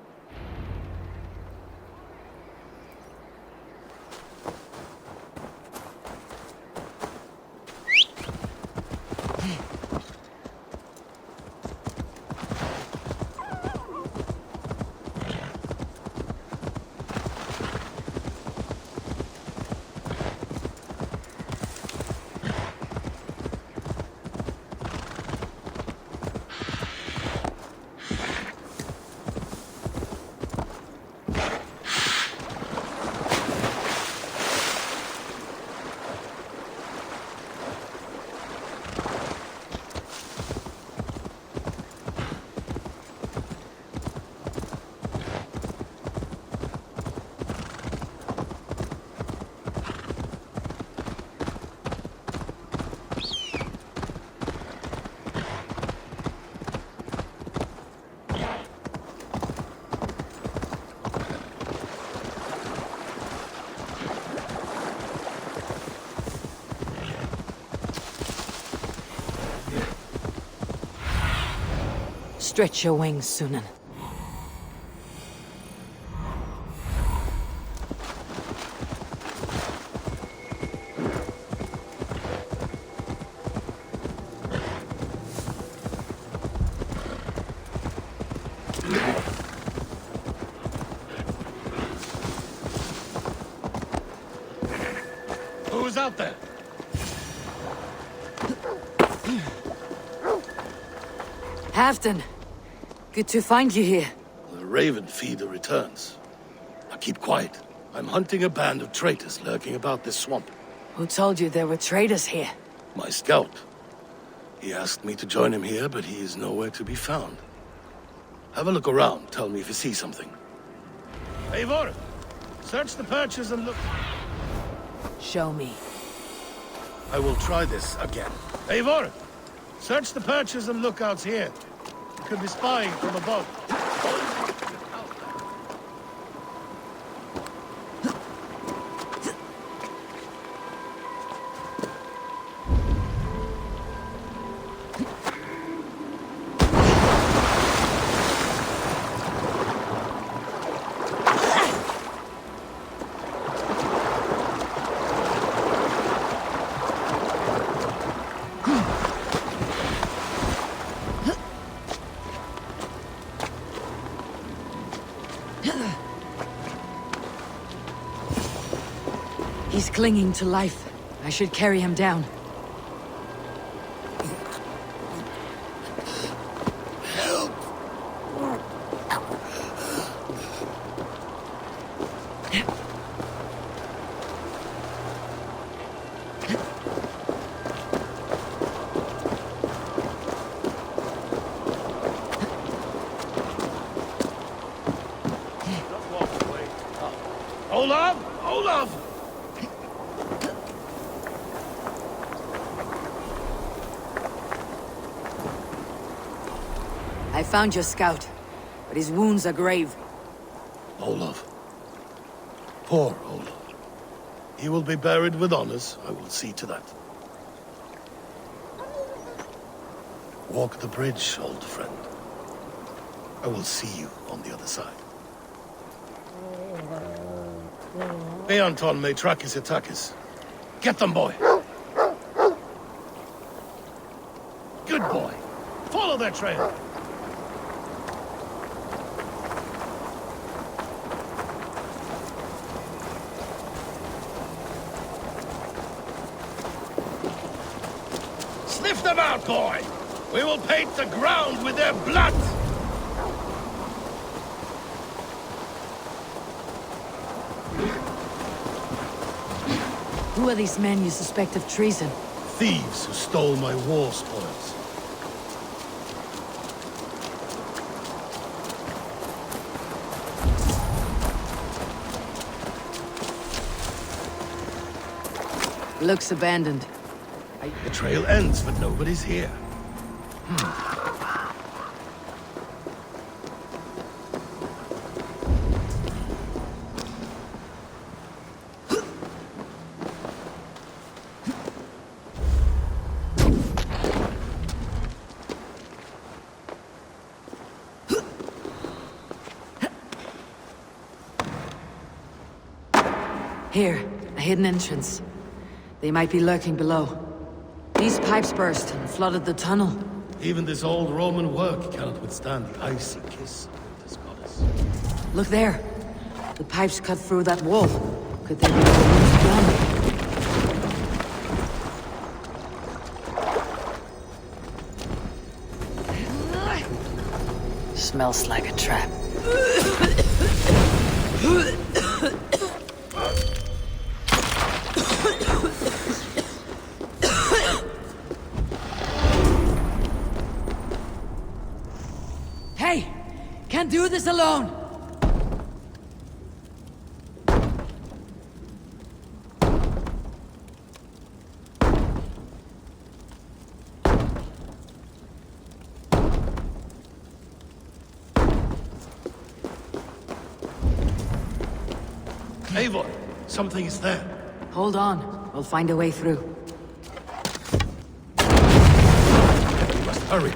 Stretch your wings, Sunan. Who's out there? Halfdan, good to find you here. The Raven feeder returns. Now keep quiet. I'm hunting a band of traitors lurking about this swamp. Who told you there were traitors here? My scout. He asked me to join him here, but he is nowhere to be found. Have a look around. Tell me if you see something. Eivor, search the perches and look. Show me. I will try this again. Eivor, search the perches and lookouts here. You could be spying from above. He's clinging to life. I should carry him down. Olaf! Olaf! I found your scout, but his wounds are grave. Olaf. Poor Olaf. He will be buried with honors. I will see to that. Walk the bridge, old friend. I will see you on the other side. Beanton may track his attackers. Get them, boy! Good boy! Follow their trail. Sniff them out, boy! We will paint the ground with their blood! Who are these men you suspect of treason? Thieves who stole my war spoils. Looks abandoned. The trail ends, but nobody's here. Here, a hidden entrance. They might be lurking below. These pipes burst and flooded the tunnel. Even this old Roman work cannot withstand the icy kiss of this goddess. Look there. The pipes cut through that wall. Could they be the ones beyond? Smells like a trap. Hey! Can't do this alone! Eivor, something is there. Hold on. We'll find a way through. We must hurry.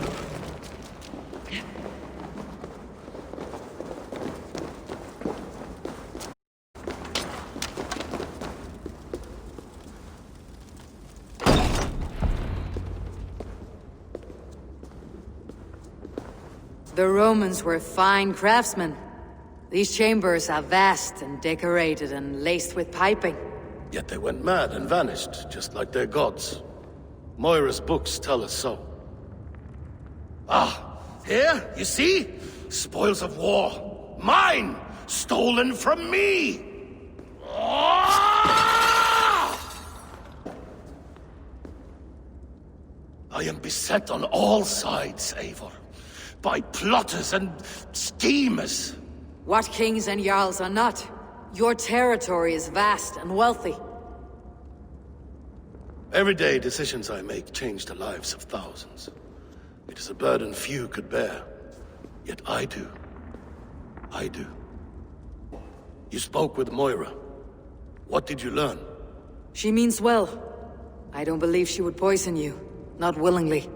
The Romans were fine craftsmen. These chambers are vast and decorated and laced with piping. Yet they went mad and vanished, just like their gods. Moira's books tell us so. Ah, here, you see? Spoils of war. Mine! Stolen from me! Ah! I am beset on all sides, Eivor. By plotters and schemers. What kings and jarls are not? Your territory is vast and wealthy. Everyday decisions I make change the lives of thousands. It is a burden few could bear. Yet I do. I do. You spoke with Moira. What did you learn? She means well. I don't believe she would poison you. Not willingly.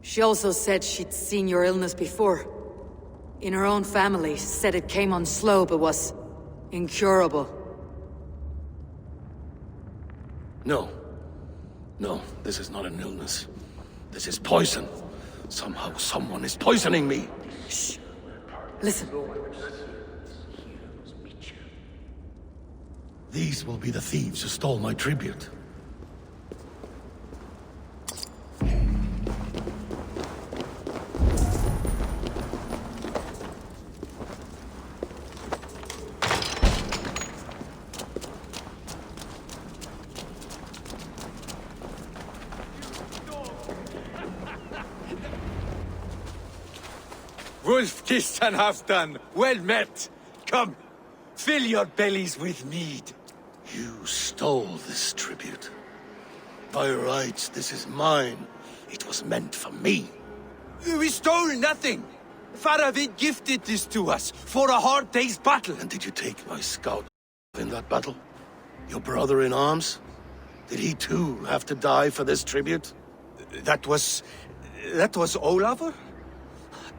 She also said she'd seen your illness before. In her own family, said it came on slow but was incurable. No. No, this is not an illness. This is poison. Somehow someone is poisoning me. Shh. Listen. These will be the thieves who stole my tribute. Wolf-kissed and Halfdan, well met. Come, fill your bellies with mead. You stole this tribute. By rights, this is mine. It was meant for me. We stole nothing. Faravid gifted this to us for a hard day's battle. And did you take my scout in that battle? Your brother in arms? Did he too have to die for this tribute? That was Olafur?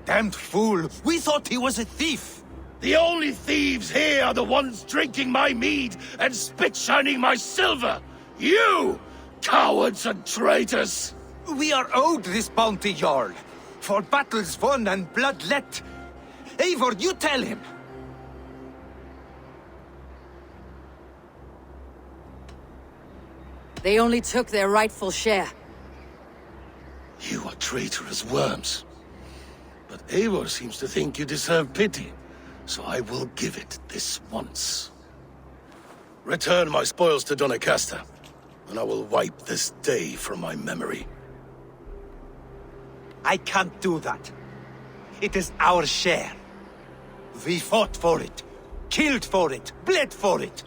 Damned fool! We thought he was a thief! The only thieves here are the ones drinking my mead and spit-shining my silver! You! Cowards and traitors! We are owed this bounty, Jarl. For battles won and blood let. Eivor, you tell him! They only took their rightful share. You are traitorous worms. But Eivor seems to think you deserve pity, so I will give it this once. Return my spoils to Doncaster, and I will wipe this day from my memory. I can't do that. It is our share. We fought for it, killed for it, bled for it.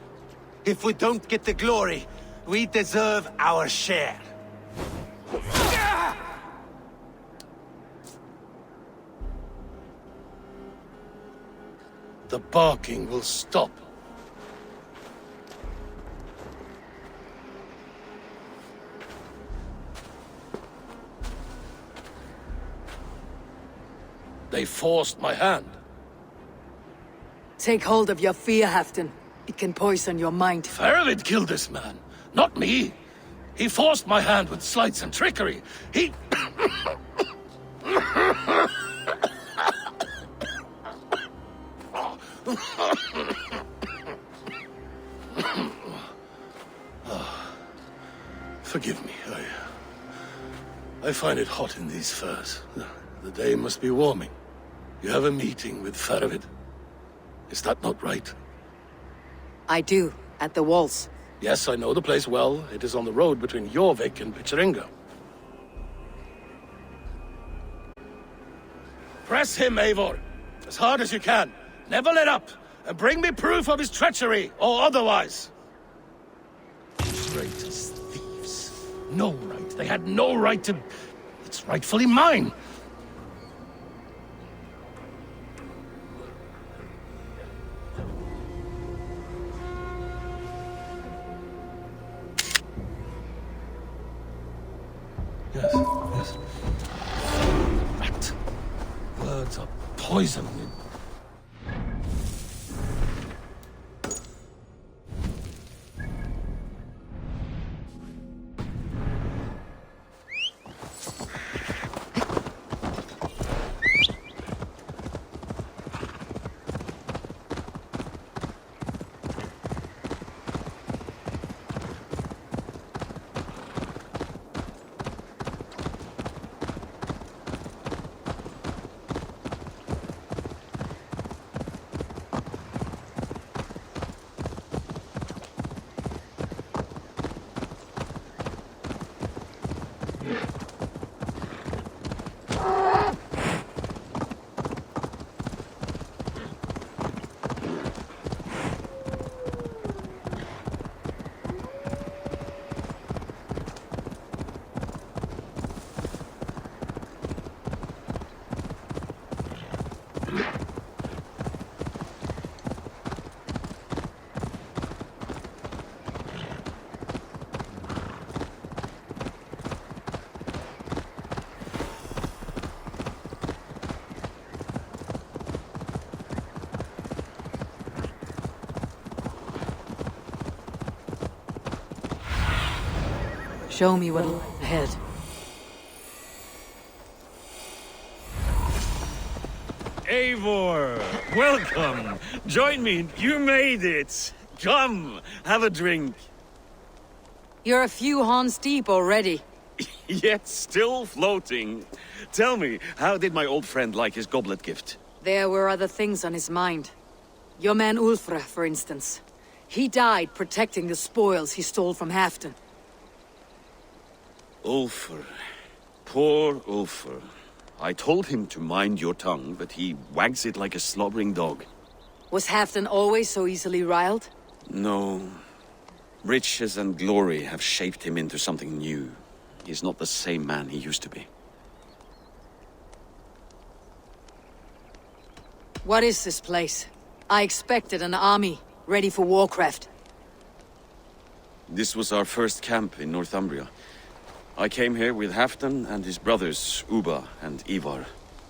If we don't get the glory, we deserve our share. The barking will stop. They forced my hand. Take hold of your fear, Halfdan. It can poison your mind. Faravid killed this man, not me. He forced my hand with sleights and trickery. He... Forgive me. I find it hot in these furs. The day must be warming. You have a meeting with Faravid. Is that not right? I do, at the walls. Yes, I know the place well. It is on the road between Jorvik and Picheringa. Press him, Eivor. As hard as you can. Never let up. And bring me proof of his treachery, or otherwise. Traitors, thieves. No right. They had no right to... It's rightfully mine. Yes. Rat. Words are poison. Show me what's ahead. Eivor, welcome. Join me. You made it. Come, have a drink. You're a few horns deep already. Yet still floating. Tell me, how did my old friend like his goblet gift? There were other things on his mind. Your man Ulfra, for instance. He died protecting the spoils he stole from Halfdan. Ulfr. Poor Ulfr. I told him to mind your tongue, but he wags it like a slobbering dog. Was Halfdan always so easily riled? No. Riches and glory have shaped him into something new. He's not the same man he used to be. What is this place? I expected an army, ready for warcraft. This was our first camp in Northumbria. I came here with Halfdan and his brothers, Ubba and Ivar.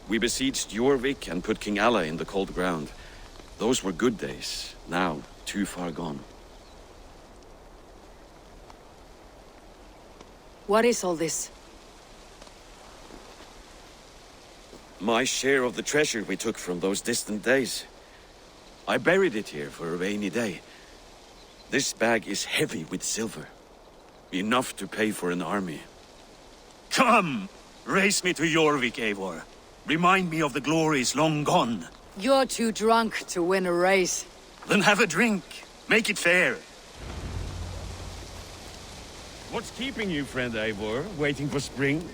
We besieged Jorvik and put King Alla in the cold ground. Those were good days, now too far gone. What is all this? My share of the treasure we took from those distant days. I buried it here for a rainy day. This bag is heavy with silver. Enough to pay for an army. Come! Race me to Jorvik, Eivor. Remind me of the glories long gone. You're too drunk to win a race. Then have a drink. Make it fair. What's keeping you, friend Eivor? Waiting for spring?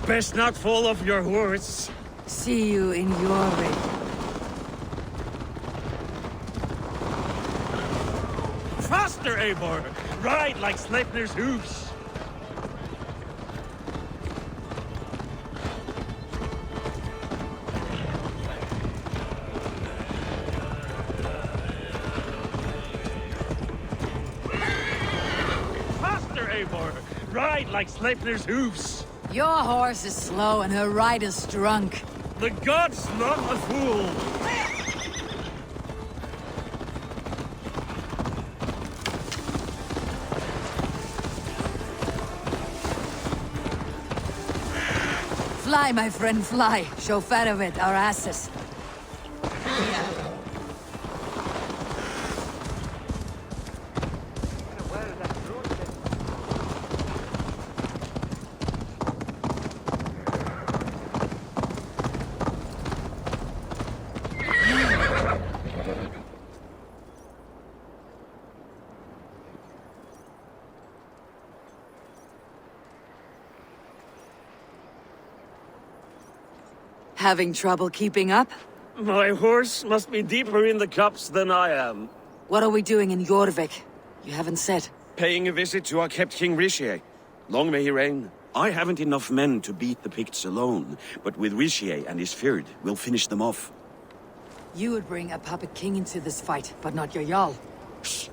Best not fall off your horse. See you in Jorvik. Faster, Eivor! Ride like Sleipnir's hooves! Faster, Eivor! Ride like Sleipnir's hooves! Your horse is slow and her rider's drunk. The gods love a fool! Fly, my friend, fly. Show Faravid our asses. Having trouble keeping up? My horse must be deeper in the cups than I am. What are we doing in Jorvik? You haven't said. Paying a visit to our kept King Rishi. Long may he reign. I haven't enough men to beat the Picts alone, but with Rishi and his Fyrd, we'll finish them off. You would bring a puppet king into this fight, but not your Jarl. Shh!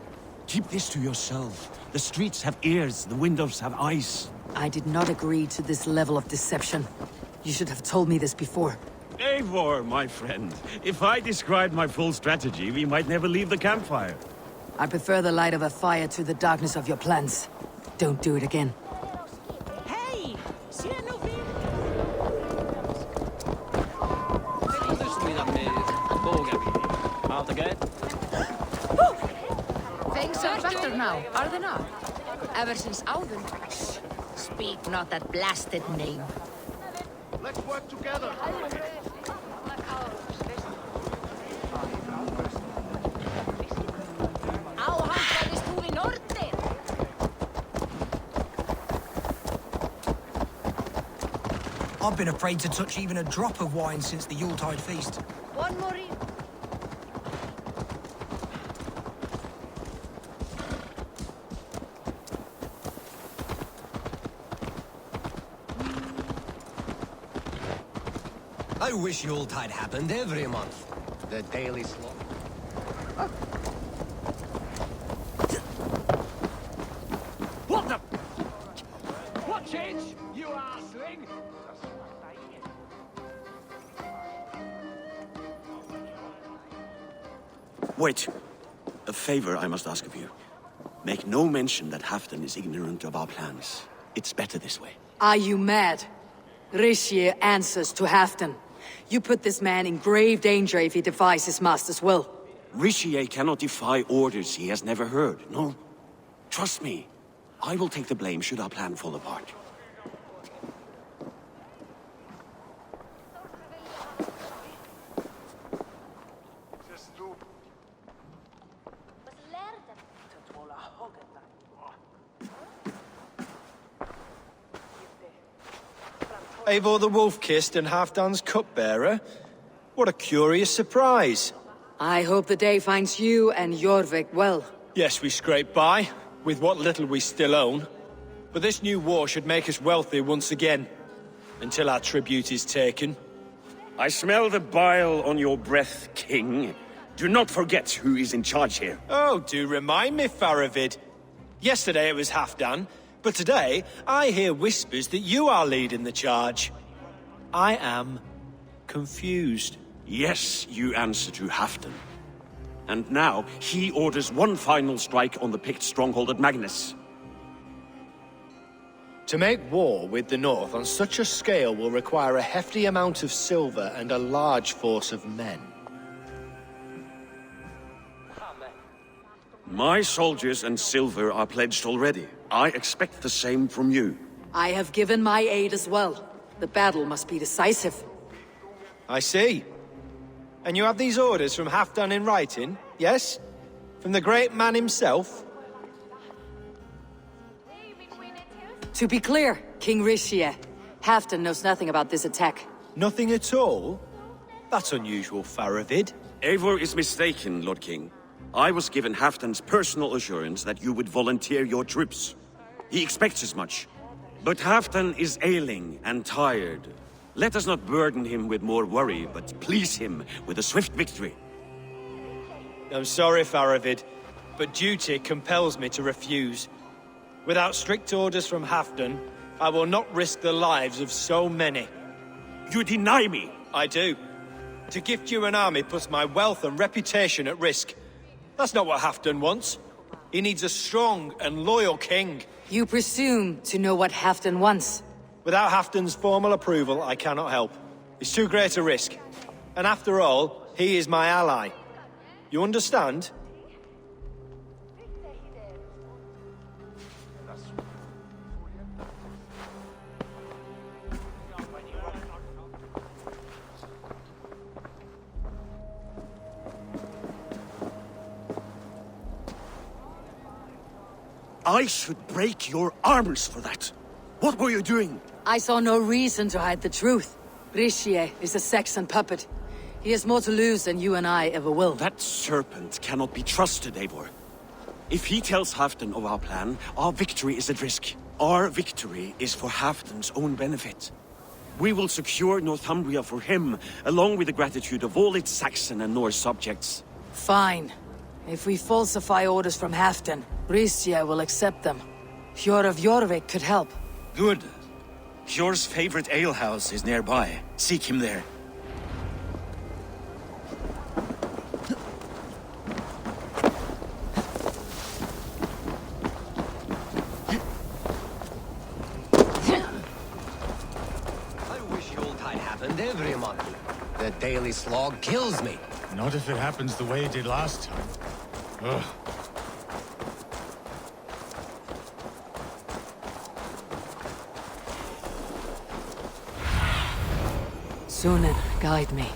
Keep this to yourself. The streets have ears, the windows have eyes. I did not agree to this level of deception. You should have told me this before. Eivor, my friend. If I described my full strategy, we might never leave the campfire. I prefer the light of a fire to the darkness of your plans. Don't do it again. Hey! Things are better now, are they not? Ever since Auden. Speak not that blasted name. Let's work together. I've been afraid to touch even a drop of wine since the Yuletide feast. One more. I wish Yuletide happened every month. The daily slaughter. What the? Watch it, you arsling! Wait. A favor I must ask of you. Make no mention that Halfdan is ignorant of our plans. It's better this way. Are you mad? Rishi answers to Halfdan. You put this man in grave danger if he defies his master's will. Rishi cannot defy orders he has never heard, no? Trust me. I will take the blame should our plan fall apart. Eivor the Wolf-Kissed and Halfdan's cupbearer? What a curious surprise. I hope the day finds you and Jorvik well. Yes, we scrape by, with what little we still own. But this new war should make us wealthy once again. Until our tribute is taken. I smell the bile on your breath, King. Do not forget who is in charge here. Oh, do remind me, Faravid. Yesterday it was Halfdan, but today I hear whispers that you are leading the charge. I am confused. Yes, you answer to Halfdan. And now, he orders one final strike on the Pict stronghold at Magnus. To make war with the North on such a scale will require a hefty amount of silver and a large force of men. My soldiers and silver are pledged already. I expect the same from you. I have given my aid as well. The battle must be decisive. I see. And you have these orders from Halfdan in writing, yes? From the great man himself? To be clear, King Rishie, Halfdan knows nothing about this attack. Nothing at all? That's unusual, Faravid. Eivor is mistaken, Lord King. I was given Halfdan's personal assurance that you would volunteer your troops. He expects as much. But Halfdan is ailing and tired. Let us not burden him with more worry, but please him with a swift victory. I'm sorry, Faravid, but duty compels me to refuse. Without strict orders from Halfdan, I will not risk the lives of so many. You deny me? I do. To gift you an army puts my wealth and reputation at risk. That's not what Halfdan wants. He needs a strong and loyal king. You presume to know what Halfdan wants. Without Halfdan's formal approval, I cannot help. It's too great a risk. And after all, he is my ally. You understand? I should break your arms for that. What were you doing? I saw no reason to hide the truth. Rishie is a Saxon puppet. He has more to lose than you and I ever will. That serpent cannot be trusted, Eivor. If he tells Halfdan of our plan, our victory is at risk. Our victory is for Halfdan's own benefit. We will secure Northumbria for him, along with the gratitude of all its Saxon and Norse subjects. Fine. If we falsify orders from Halfdan, Rishie will accept them. Hjor of Jorvik could help. Good. Hjor's favorite alehouse is nearby. Seek him there. I wish Yuletide happened every month. The daily slog kills me. Not if it happens the way it did last time. Ugh. Sunan, guide me.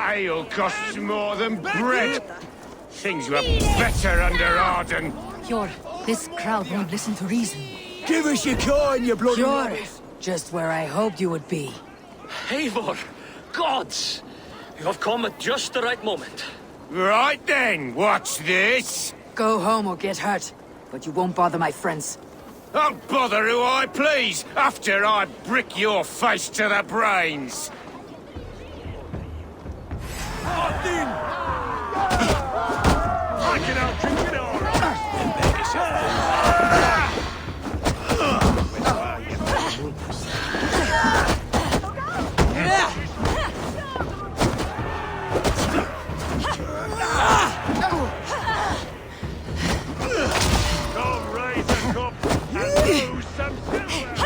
Ale costs more than bread. Things were better under Arden. Hjor, this crowd won't listen to reason. Give us your coin, you bloody... Hjor, just where I hoped you would be. Eivor, gods! You have come at just the right moment. Right then, what's this? Go home or get hurt, but you won't bother my friends. I'll bother who I please, after I brick your face to the brains. Martin! I can out-drink it all. Come raise a cup and lose some silver.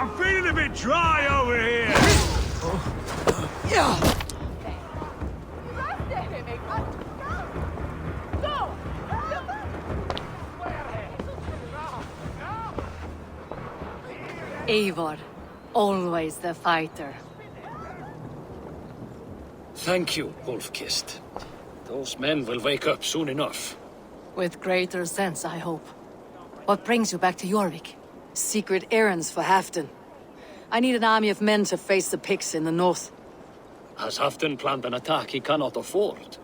I'm feeling a bit dry over here. Eivor, always the fighter. Thank you, Wolf-Kissed. Those men will wake up soon enough. With greater sense, I hope. What brings you back to Jorvik? Secret errands for Halfdan. I need an army of men to face the Picts in the north. Has Halfdan planned an attack he cannot afford?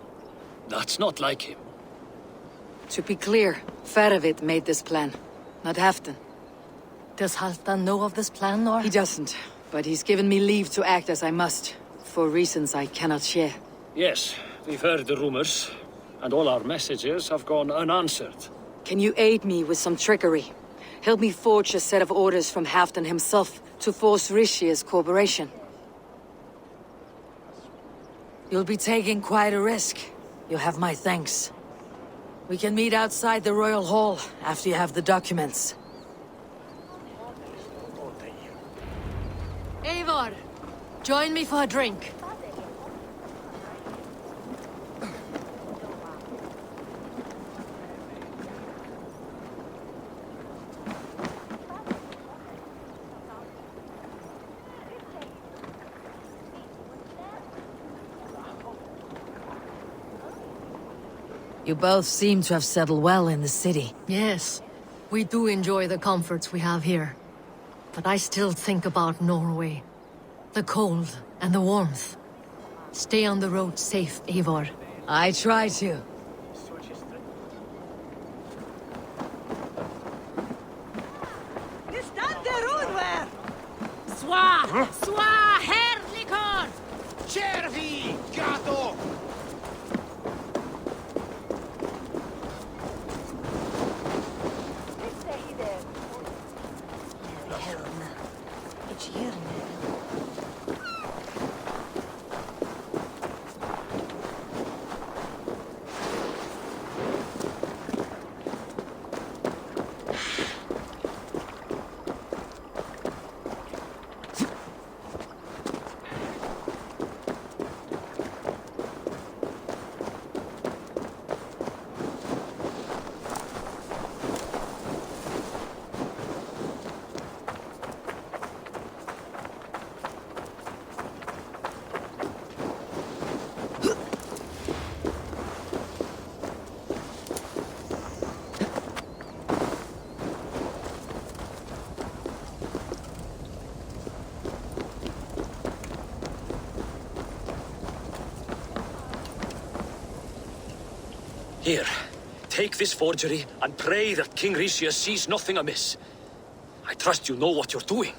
That's not like him. To be clear, Faravid made this plan, not Halfdan. Does Halfdan know of this plan, or...? He doesn't, but he's given me leave to act as I must, for reasons I cannot share. Yes, we've heard the rumors, and all our messages have gone unanswered. Can you aid me with some trickery? Help me forge a set of orders from Halfdan himself to force Rishia's cooperation. You'll be taking quite a risk. You'll have my thanks. We can meet outside the Royal Hall after you have the documents. Eivor, join me for a drink. You both seem to have settled well in the city. Yes, we do enjoy the comforts we have here. But I still think about Norway. The cold and the warmth. Stay on the road safe, Eivor. I try to. Swa! Swa! Herrlikon! Chervi! Gato! Here, take this forgery and pray that King Rishia sees nothing amiss. I trust you know what you're doing.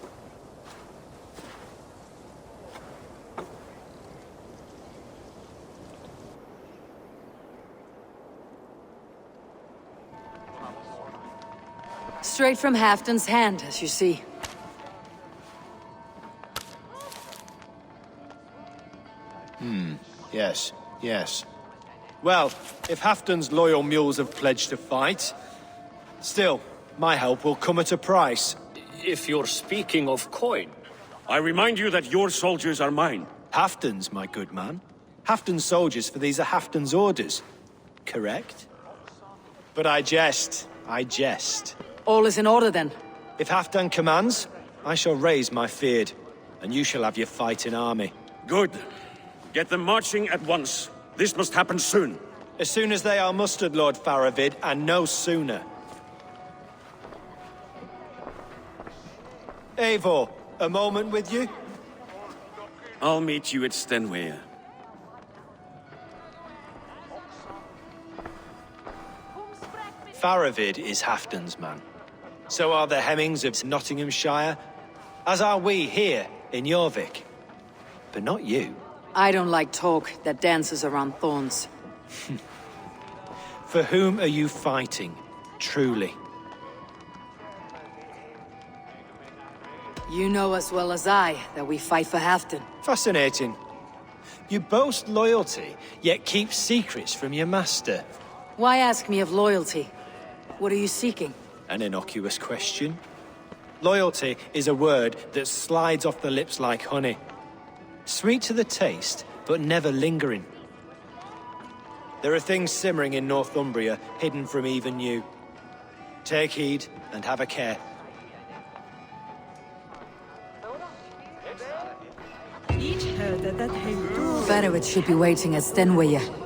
Straight from Halfdan's hand, as you see. Yes, yes. Well, if Halfdan's loyal mules have pledged to fight, still, my help will come at a price. If you're speaking of coin... I remind you that your soldiers are mine. Halfdan's, my good man. Halfdan's soldiers, for these are Halfdan's orders. Correct? But I jest. I jest. All is in order, then. If Halfdan commands, I shall raise my feared, and you shall have your fighting army. Good. Get them marching at once. This must happen soon. As soon as they are mustered, Lord Faravid, and no sooner. Eivor, a moment with you? I'll meet you at Stenweir. Faravid is Halfdan's man. So are the Hemmings of Nottinghamshire, as are we here in Jorvik. But not you. I don't like talk that dances around thorns. For whom are you fighting, truly? You know as well as I that we fight for Halfdan. Fascinating. You boast loyalty, yet keep secrets from your master. Why ask me of loyalty? What are you seeking? An innocuous question. Loyalty is a word that slides off the lips like honey. Sweet to the taste, but never lingering. There are things simmering in Northumbria, hidden from even you. Take heed, and have a care. Farewell should be waiting at Stenway.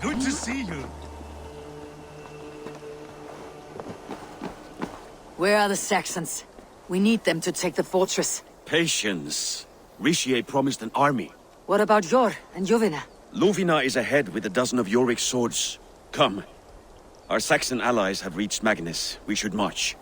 Good to see you. Where are the Saxons? We need them to take the fortress. Patience. Richie promised an army. What about Jor and Jovina? Lovina is ahead with a dozen of Yorik's swords. Come. Our Saxon allies have reached Magnus. We should march.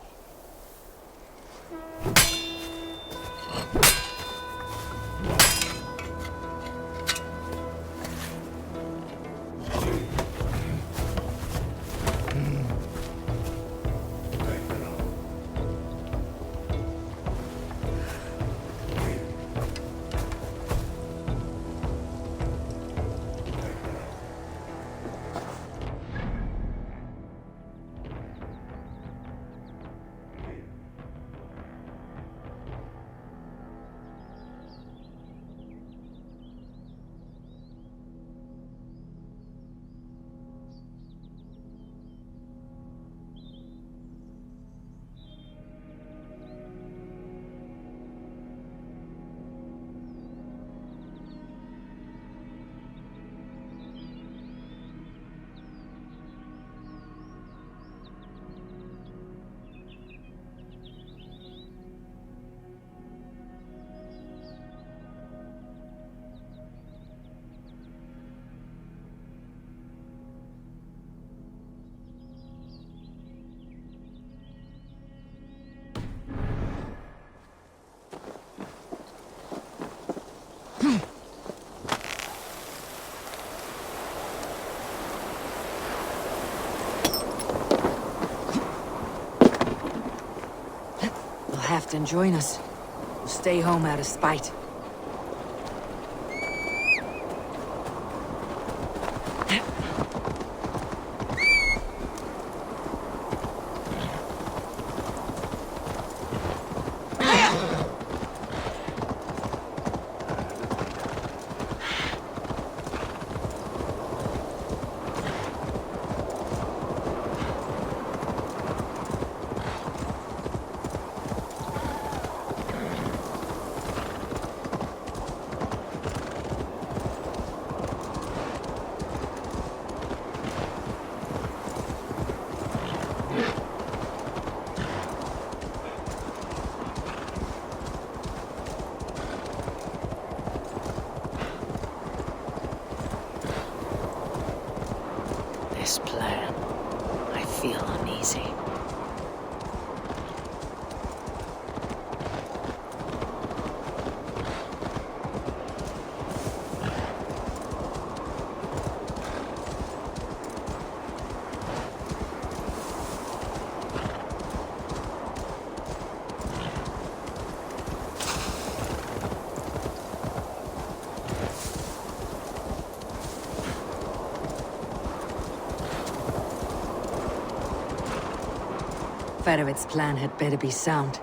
Halfdan join us. We'll stay home out of spite. this plan, I feel uneasy. Ferovit's plan had better be sound.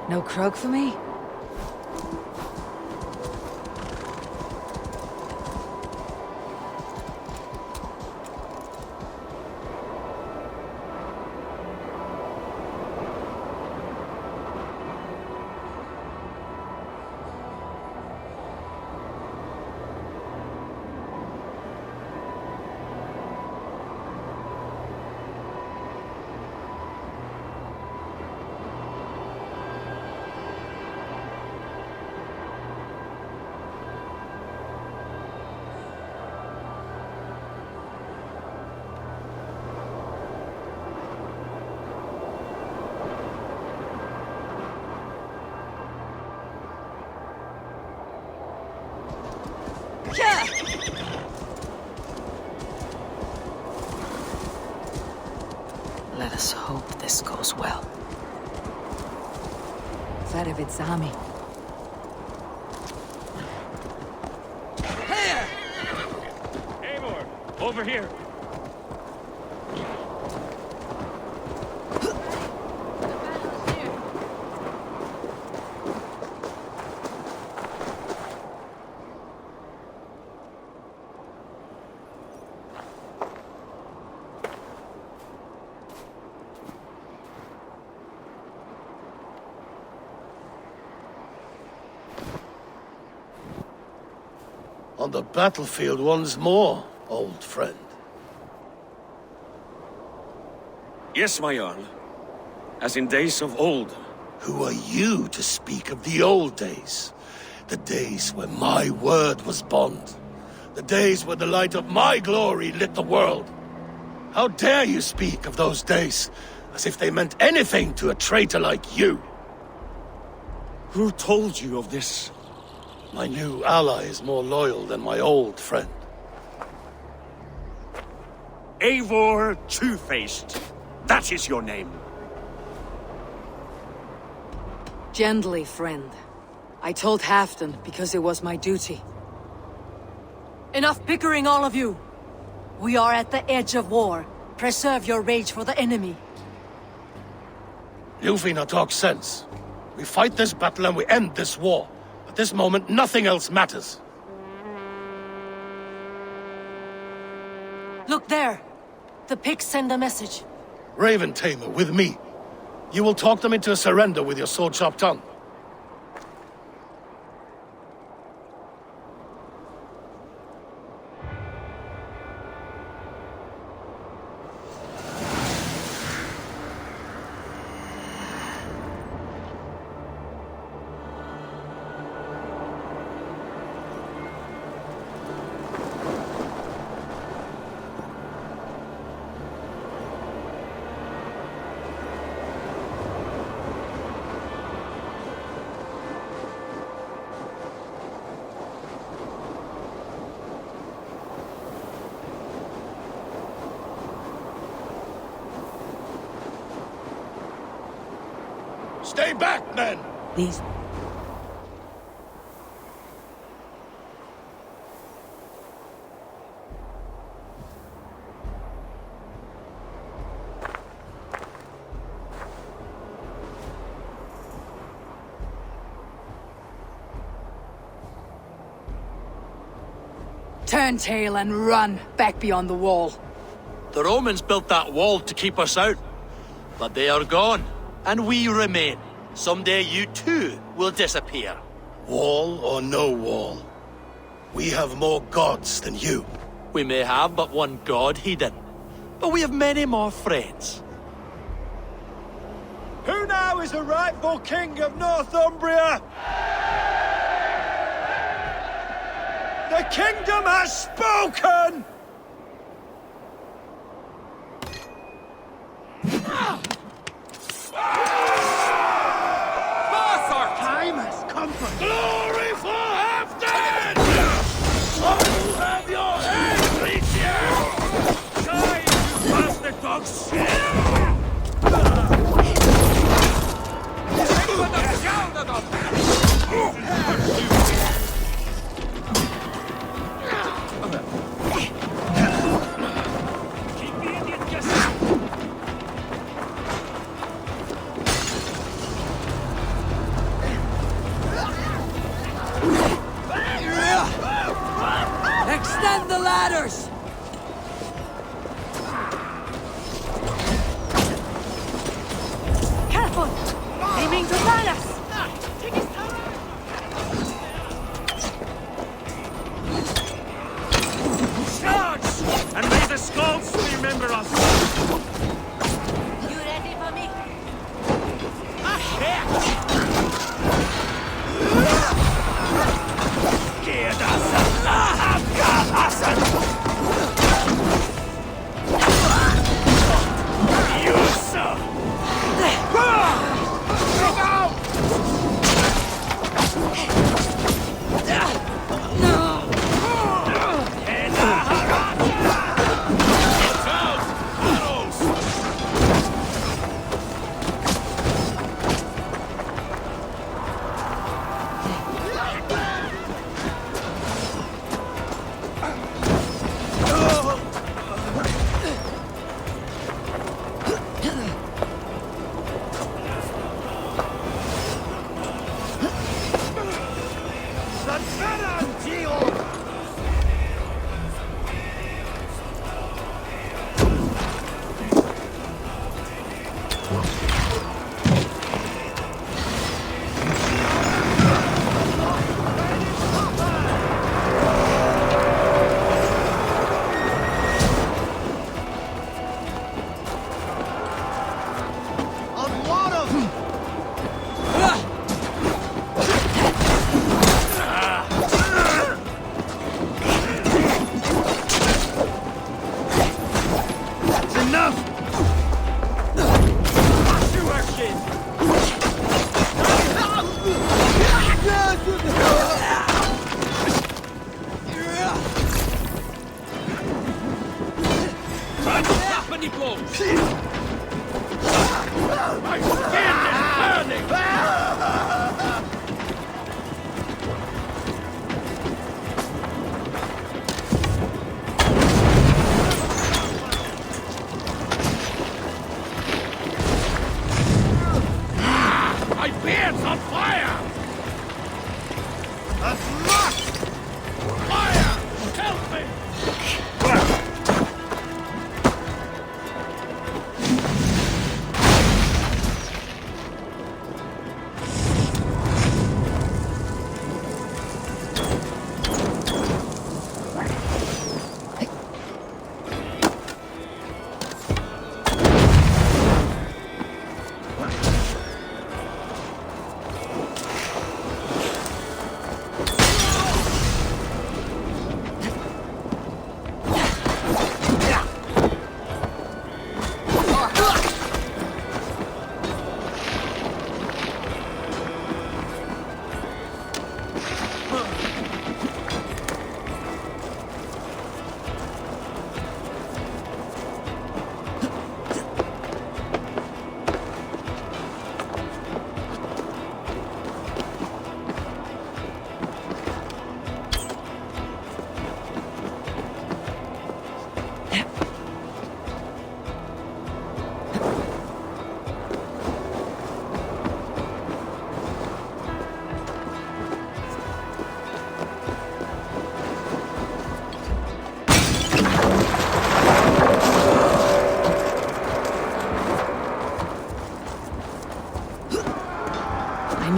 No croak for me? Let us hope this goes well. Ferovit's army. Eivor, over here. On the battlefield once more, old friend. Yes, my Jarl. As in days of old. Who are you to speak of the old days? The days where my word was bond. The days where the light of my glory lit the world. How dare you speak of those days, as if they meant anything to a traitor like you? Who told you of this? My new ally is more loyal than my old friend. Eivor Two-Faced. That is your name. Gently, friend. I told Halfdan because it was my duty. Enough bickering, all of you! We are at the edge of war. Preserve your rage for the enemy. Ljufina talks sense. We fight this battle and we end this war. At this moment, nothing else matters. Look there! The pigs send a message. Raven Tamer, with me. You will talk them into a surrender with your sword-sharp tongue. Stay back, men! These... Turn tail and run back beyond the wall. The Romans built that wall to keep us out. But they are gone, and we remain. Someday you too will disappear. Wall or no wall, we have more gods than you. We may have but one god, Hedon. But we have many more friends. Who now is the rightful king of Northumbria? The kingdom has spoken! Our time has come for Glory for Halfdan! I will have your head, Reachia! Die, you bastard dogs! Extend the ladders! Careful! They mean to find us! Charge! And may the Skalds remember us! You ready for me?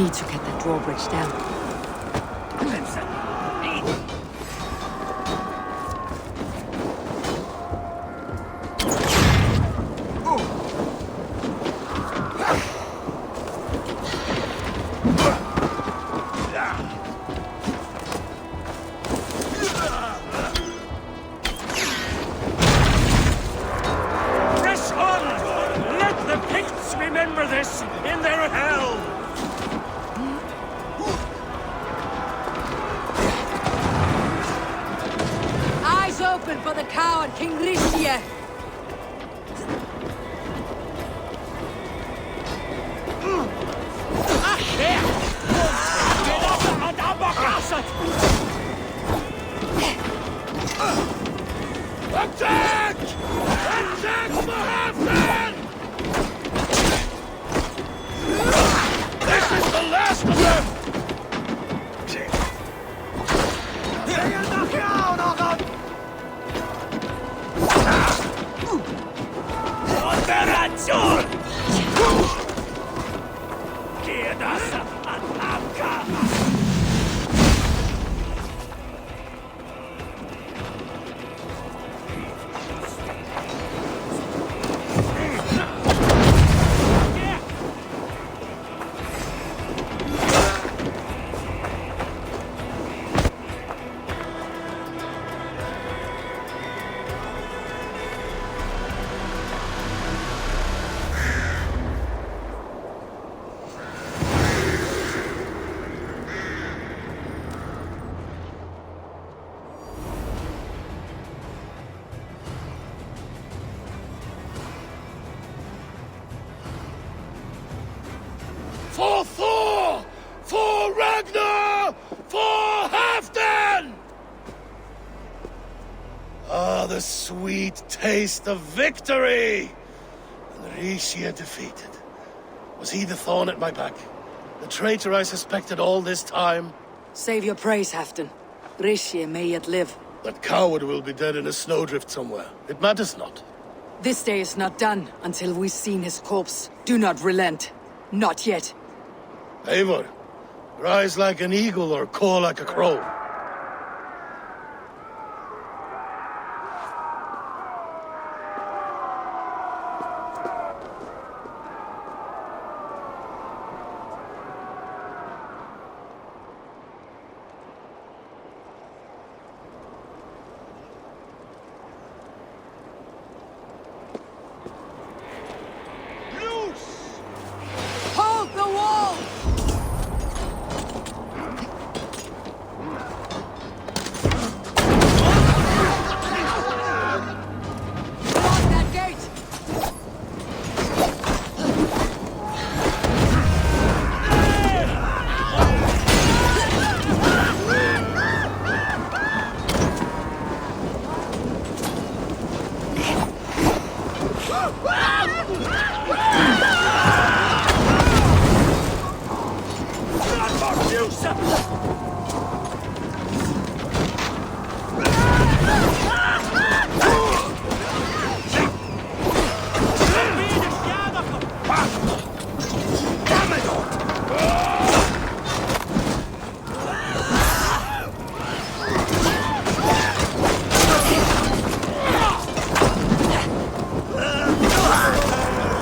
need to get that drawbridge down. Press on! Let the Picts remember this in their hell! Eyes open for the coward, King Rishie! Attack! Attack Mahavdan! This is the last of them! Operación! Quedas ataca! For Thor! For Ragnar! For Halfdan! Ah, the sweet taste of victory! And Rishia defeated. Was he the thorn at my back? The traitor I suspected all this time? Save your praise, Halfdan. Rishie may yet live. That coward will be dead in a snowdrift somewhere. It matters not. This day is not done until we've seen his corpse. Do not relent. Not yet. Eivor, rise like an eagle or caw like a crow. Hold the wall! Lock that gate!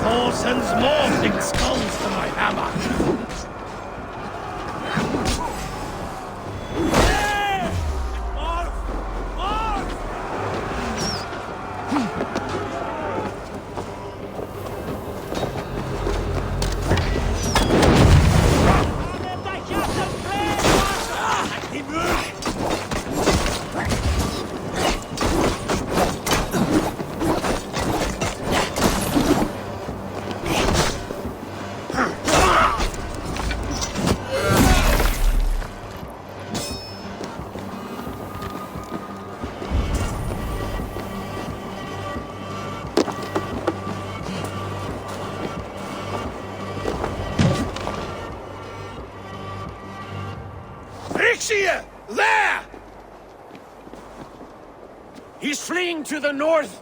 Thor sends more big skulls to my hammer. Rishie! There! He's fleeing to the north!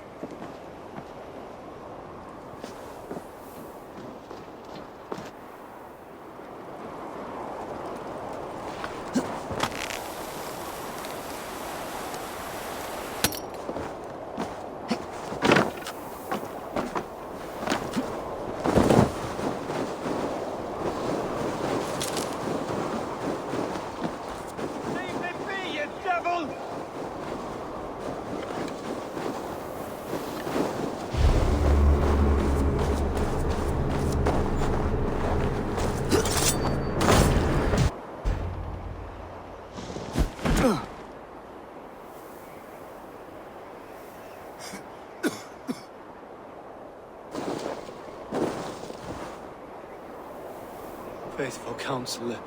Faithful counselor,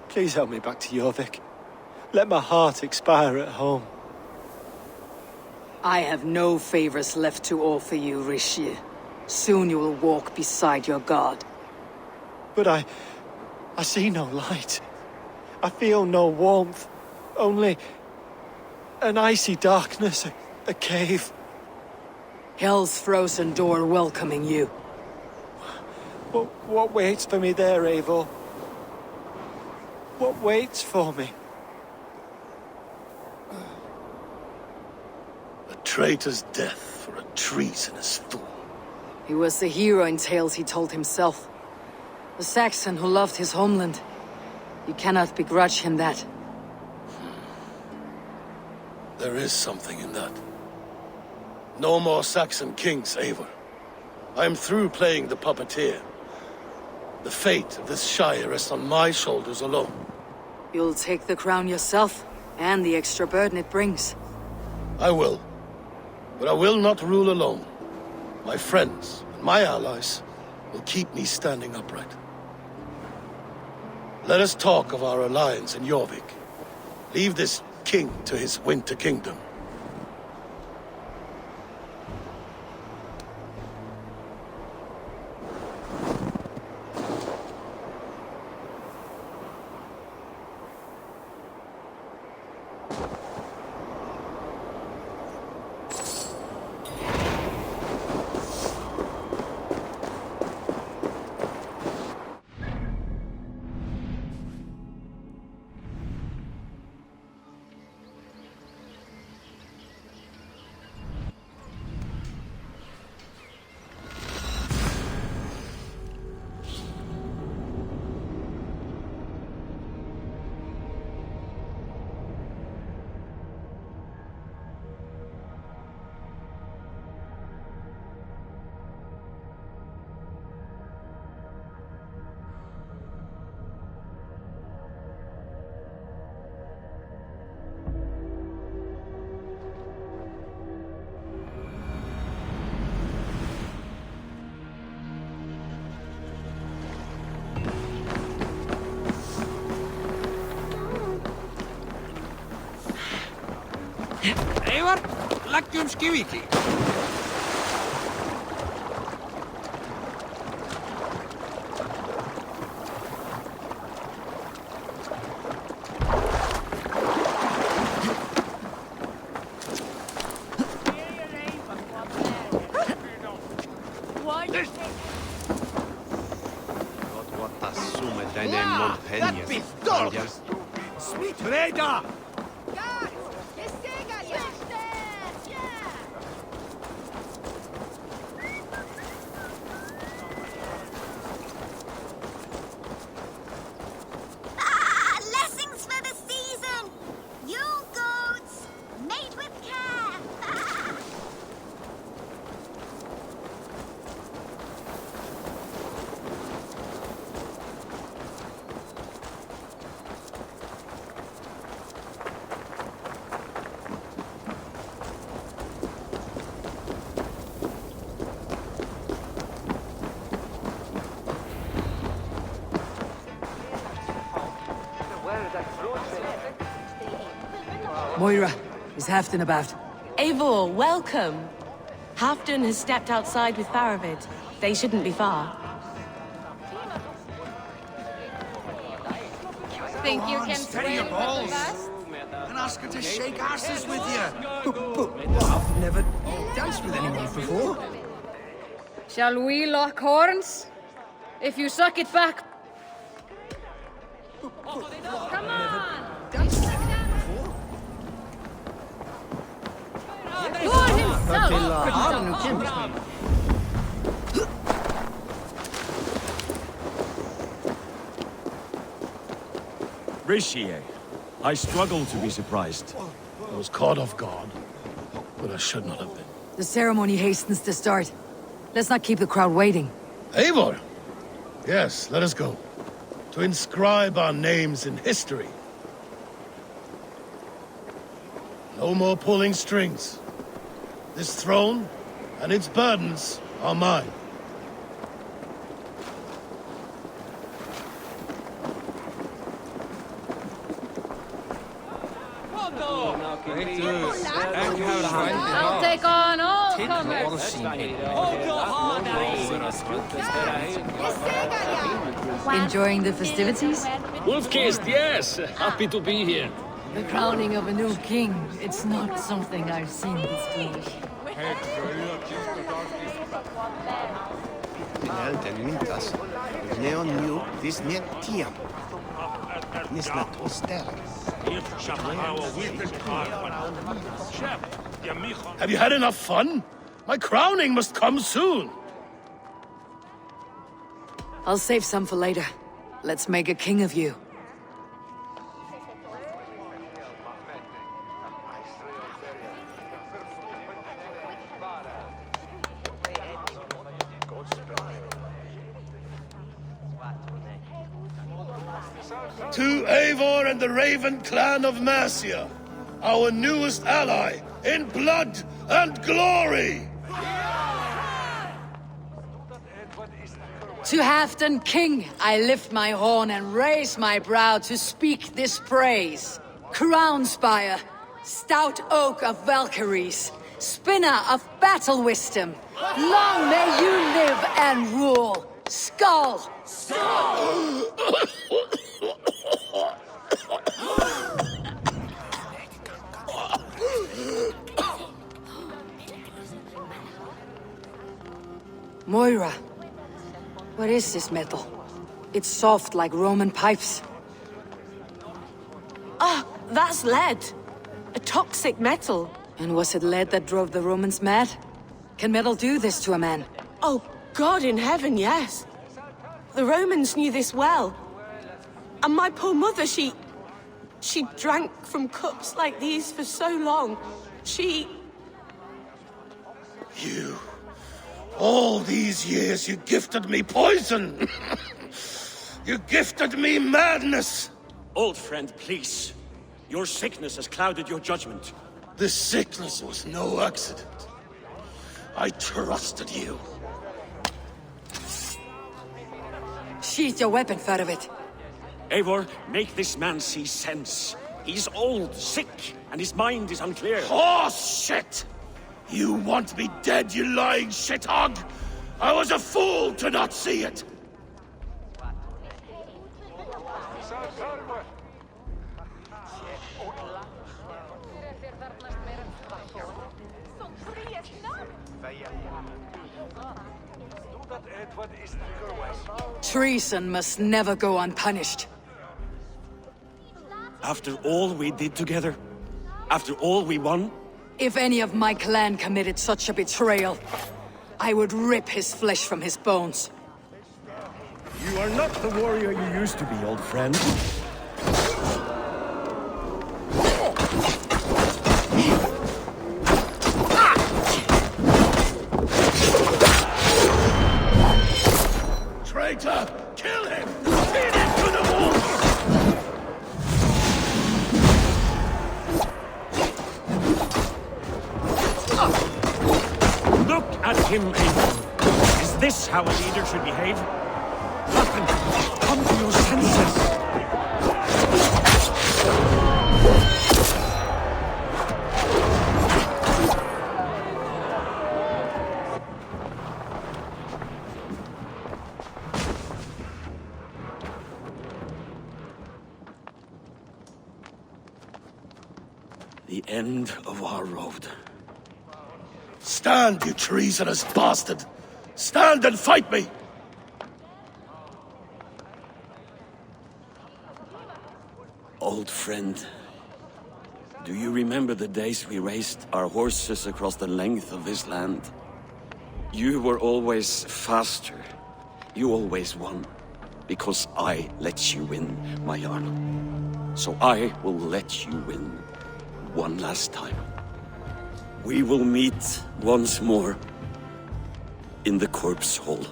please help me back to Jorvik. Let my heart expire at home. I have no favors left to offer you, Rishi. Soon you will walk beside your god. But I see no light. I feel no warmth. Only an icy darkness, a cave. Hell's frozen door welcoming you. What waits for me there, Eivor? What waits for me? A traitor's death for a treasonous fool. He was the hero in tales he told himself. The Saxon who loved his homeland. You cannot begrudge him that. There is something in that. No more Saxon kings, Eivor. I am through playing the puppeteer. The fate of this Shire rests on my shoulders alone. You'll take the crown yourself, and the extra burden it brings. I will. But I will not rule alone. My friends and my allies will keep me standing upright. Let us talk of our alliance in Jorvik. Leave this king to his winter kingdom. Eivor, leggjum skiviki. That be dogs! Sweet Reda! Blessings for the season! Yule goats, made with care! Moira, is Halfdan about? Eivor, welcome. Halfdan has stepped outside with Faravid. They shouldn't be far. Think you can Steady your swim balls. fast? And ask her to shake asses with you. But I've never danced with anyone before. Shall we lock horns? If you suck it back. Come on! Lord himself! Rishi, I struggle to be surprised. I was caught off guard, but I should not have been. The ceremony hastens to start. Let's not keep the crowd waiting. Eivor! Yes, let us go. To inscribe our names in history. No more pulling strings. This throne and its burdens are mine. I'll take on all comers. Enjoying the festivities? Wolf-kissed, yes. Happy to be here. The crowning of a new king. It's not something I've seen before. Have you had enough fun? My crowning must come soon. I'll save some for later. Let's make a king of you. To Eivor and the Raven clan of Mercia, our newest ally in blood and glory! To Halfdan King, I lift my horn and raise my brow to speak this praise. Crown spire, stout oak of Valkyries, spinner of battle wisdom, long may you live and rule. Skull! Moira, what is this metal? It's soft like Roman pipes. Ah, that's lead. A toxic metal. And was it lead that drove the Romans mad? Can metal do this to a man? Oh, God in heaven, yes. The Romans knew this well. And my poor mother, she drank from cups like these for so long. You... All these years you gifted me poison! You gifted me madness! Old friend, please. Your sickness has clouded your judgment. This sickness was no accident. I trusted you. Sheath your weapon, Farovit. Eivor, make this man see sense. He's old, sick, and his mind is unclear. Horse shit! You want me dead, you lying shithog? I was a fool to not see it! Treason must never go unpunished. After all we did together? After all we won? If any of my clan committed such a betrayal, I would rip his flesh from his bones. You are not the warrior you used to be, old friend. Traitor! Kill him! Feed him to the wolves! Look at him, Eivor. Is this how a leader should behave? Halfdan, come to your senses! The end of our road. Stand, you treasonous bastard! Stand and fight me! Old friend, do you remember the days we raced our horses across the length of this land? You were always faster. You always won. Because I let you win, my Jarl. So I will let you win one last time. We will meet once more in the corpse hall.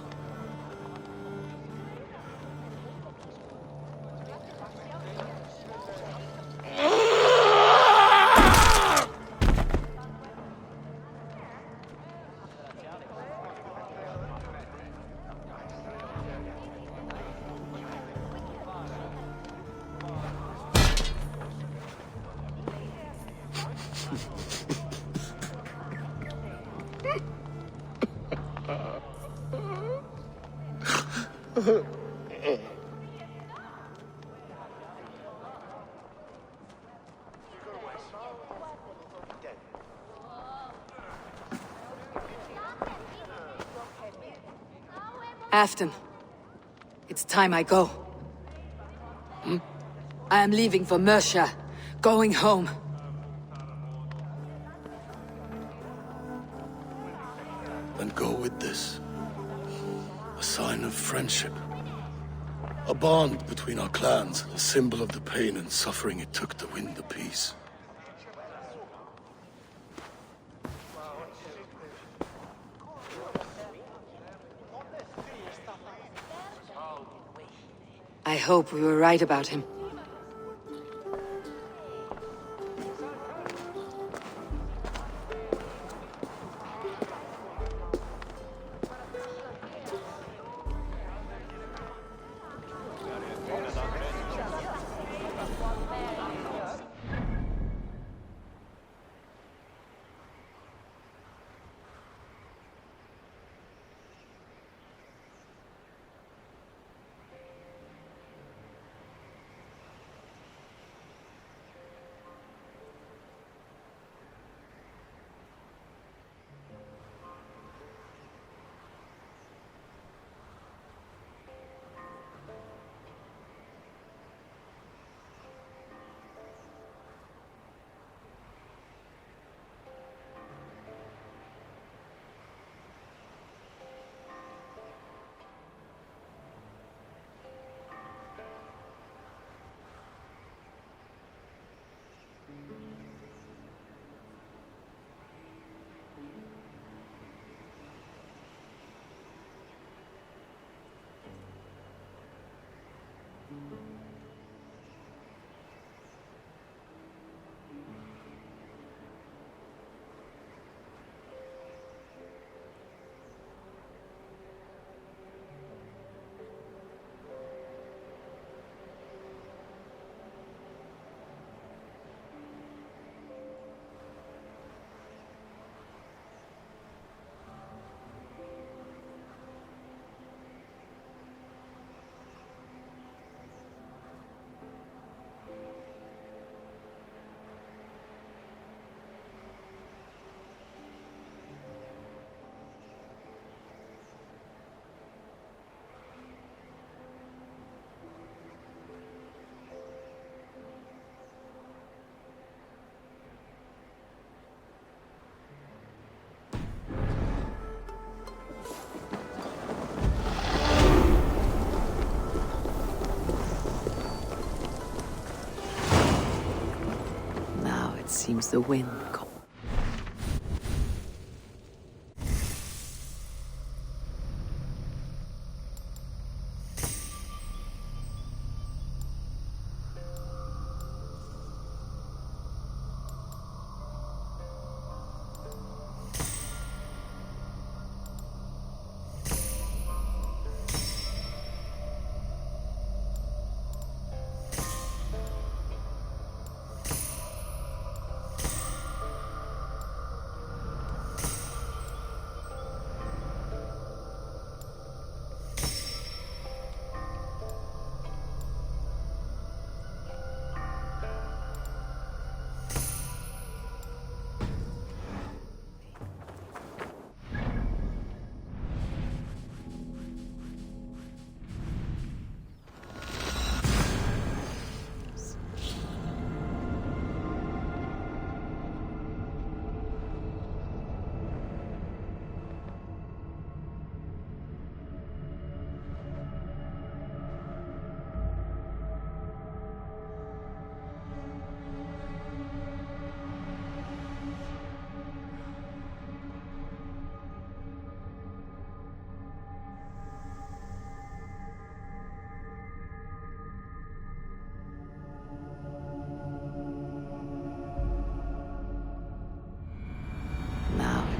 Afton, it's time I go. I am leaving for Mercia, going home. Then go with this. A sign of friendship. A bond between our clans, a symbol of the pain and suffering it took to win the peace. I hope we were right about him. Seems the wind.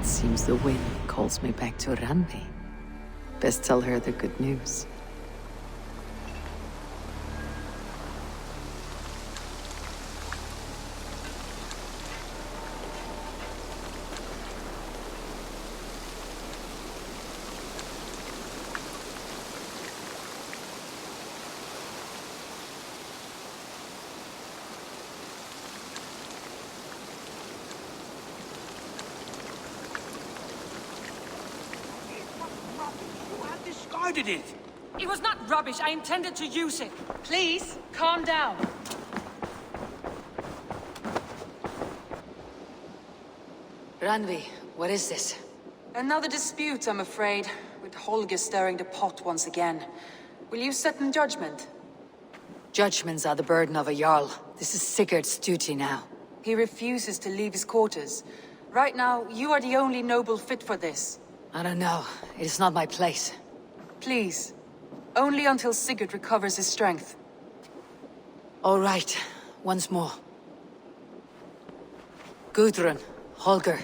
Seems the wind calls me back to Randvi. Best tell her the good news. discarded it. It was not rubbish. I intended to use it. Please, calm down. Randvi, what is this? Another dispute, I'm afraid, with Holger stirring the pot once again. Will you sit in judgment? Judgments are the burden of a Jarl. This is Sigurd's duty now. He refuses to leave his quarters. Right now, you are the only noble fit for this. I don't know. It is not my place. Please. Only until Sigurd recovers his strength. All right. Once more. Gudrun, Holger,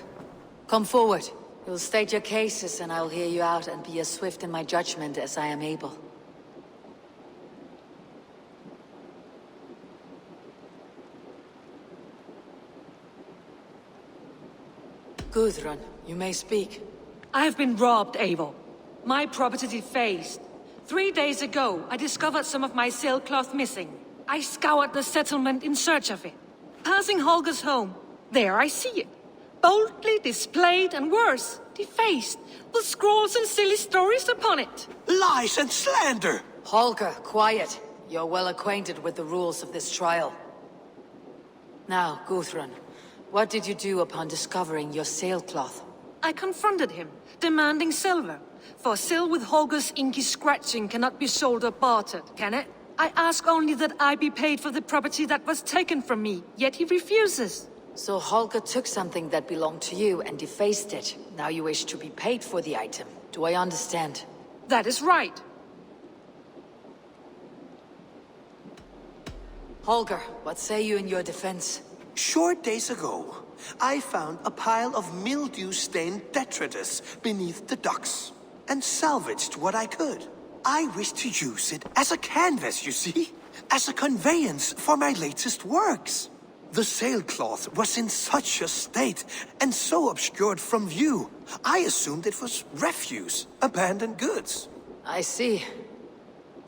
come forward. You'll state your cases and I'll hear you out and be as swift in my judgment as I am able. Gudrun, you may speak. I have been robbed, Eivor. My property defaced. 3 days ago, I discovered some of my sailcloth missing. I scoured the settlement in search of it. Passing Holger's home, there I see it. Boldly displayed and worse, defaced, with scrolls and silly stories upon it. Lies and slander! Holger, quiet. You're well acquainted with the rules of this trial. Now, Gudrun, what did you do upon discovering your sailcloth? I confronted him, demanding silver. For sil with Holger's inky scratching cannot be sold or bartered, can it? I ask only that I be paid for the property that was taken from me, yet he refuses. So Holger took something that belonged to you and defaced it. Now you wish to be paid for the item. Do I understand? That is right. Holger, what say you in your defense? Short days ago, I found a pile of mildew-stained detritus beneath the docks, and salvaged what I could. I wish to use it as a canvas, you see? As a conveyance for my latest works. The sailcloth was in such a state, and so obscured from view, I assumed it was refuse, abandoned goods. I see.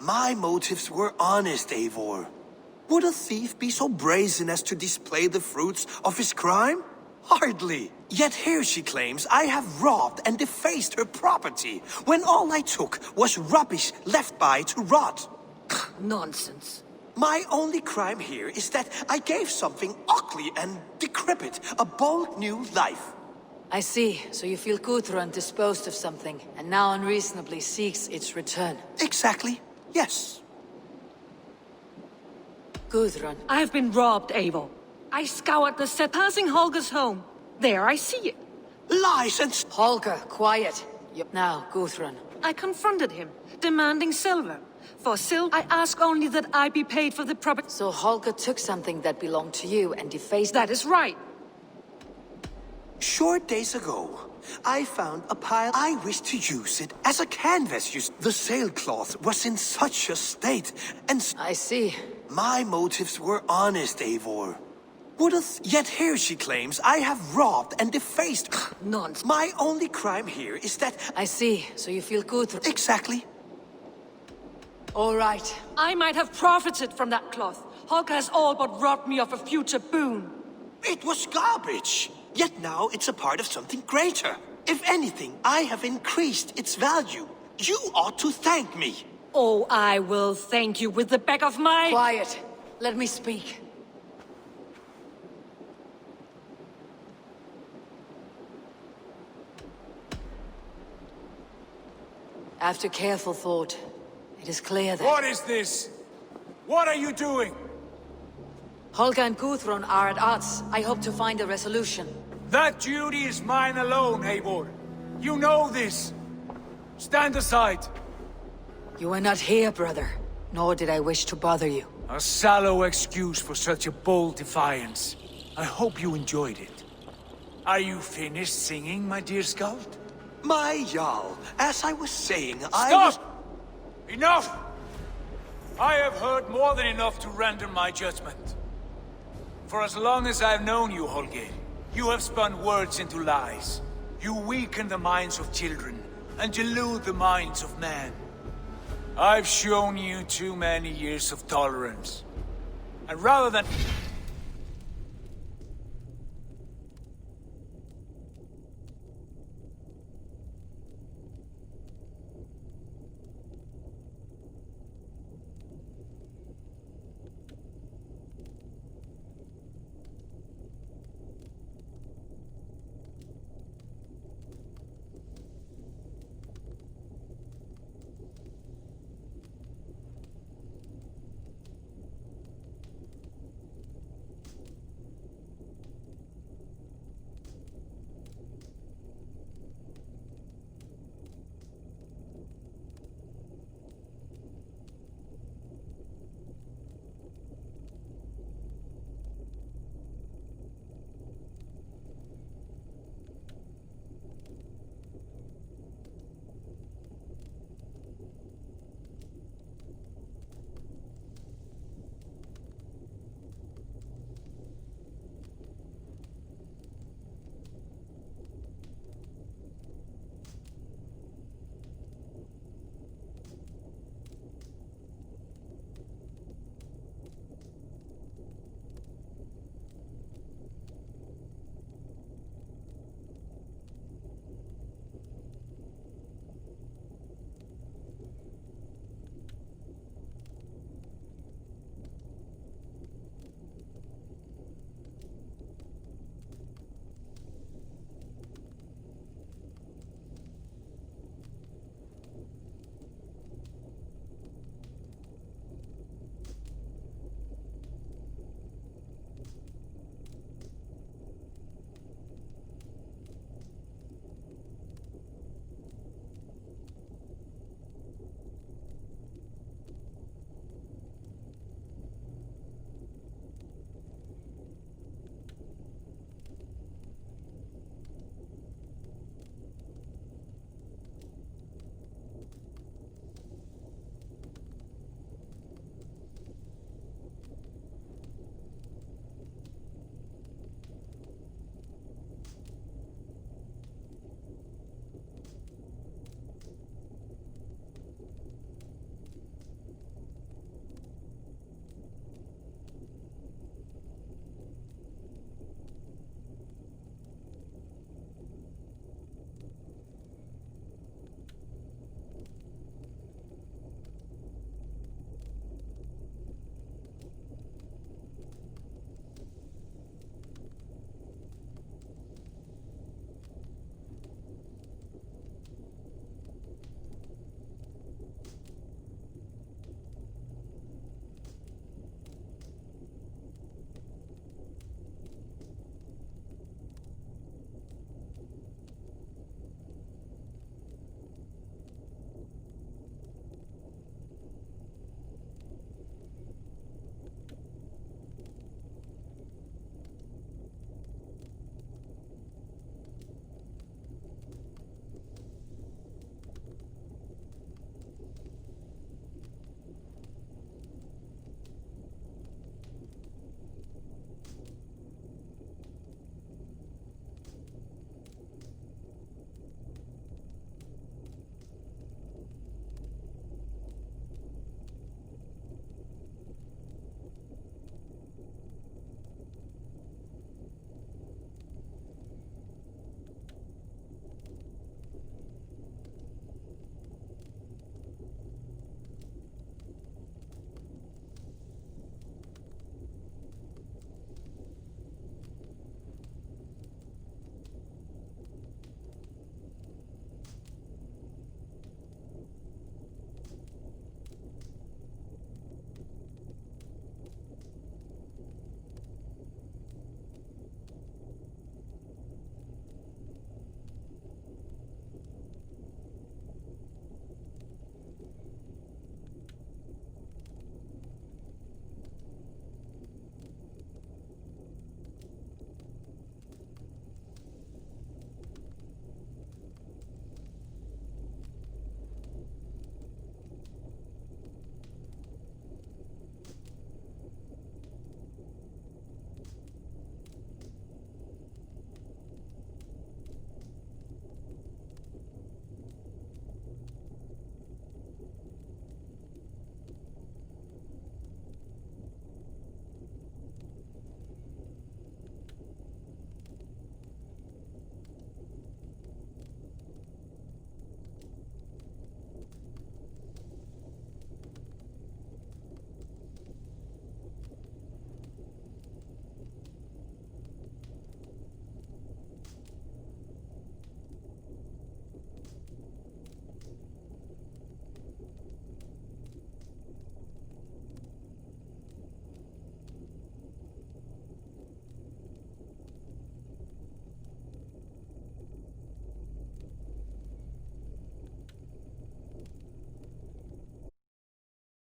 My motives were honest, Eivor. Would a thief be so brazen as to display the fruits of his crime? Hardly. Yet here she claims I have robbed and defaced her property, when all I took was rubbish left by to rot. Nonsense. My only crime here is that I gave something ugly and decrepit a bold new life. I see. So you feel Gudrun disposed of something, and now unreasonably seeks its return. Exactly. Yes. Gudrun. I have been robbed, Eivor. I scoured the set passing Holger's home. There I see it. Lies and... Holger, quiet. Now, Gudrun. I confronted him, demanding silver. For sil, I ask only that I be paid for the property. So Holger took something that belonged to you and defaced... That is right. Short days ago, I found a pile. I wished to use it as a canvas. The sailcloth was in such a state, and... I see. My motives were honest, Eivor. Yet here she claims I have robbed and defaced... Nonsense. My only crime here is that... I see. So you feel good... Exactly. All right. I might have profited from that cloth. Holger has all but robbed me of a future boon. It was garbage. Yet now it's a part of something greater. If anything, I have increased its value. You ought to thank me. Oh, I will thank you with the back of my... Quiet. Let me speak. After careful thought, it is clear that... What is this? What are you doing? Holger and Gudrun are at odds. I hope to find a resolution. That duty is mine alone, Eivor. You know this. Stand aside. You were not here, brother. Nor did I wish to bother you. A sallow excuse for such a bold defiance. I hope you enjoyed it. Are you finished singing, my dear Skald? My Jarl, as I was saying, Stop! Enough! I have heard more than enough to render my judgment. For as long as I've known you, Holger, you have spun words into lies. You weaken the minds of children, and delude the minds of men. I've shown you too many years of tolerance. And rather than...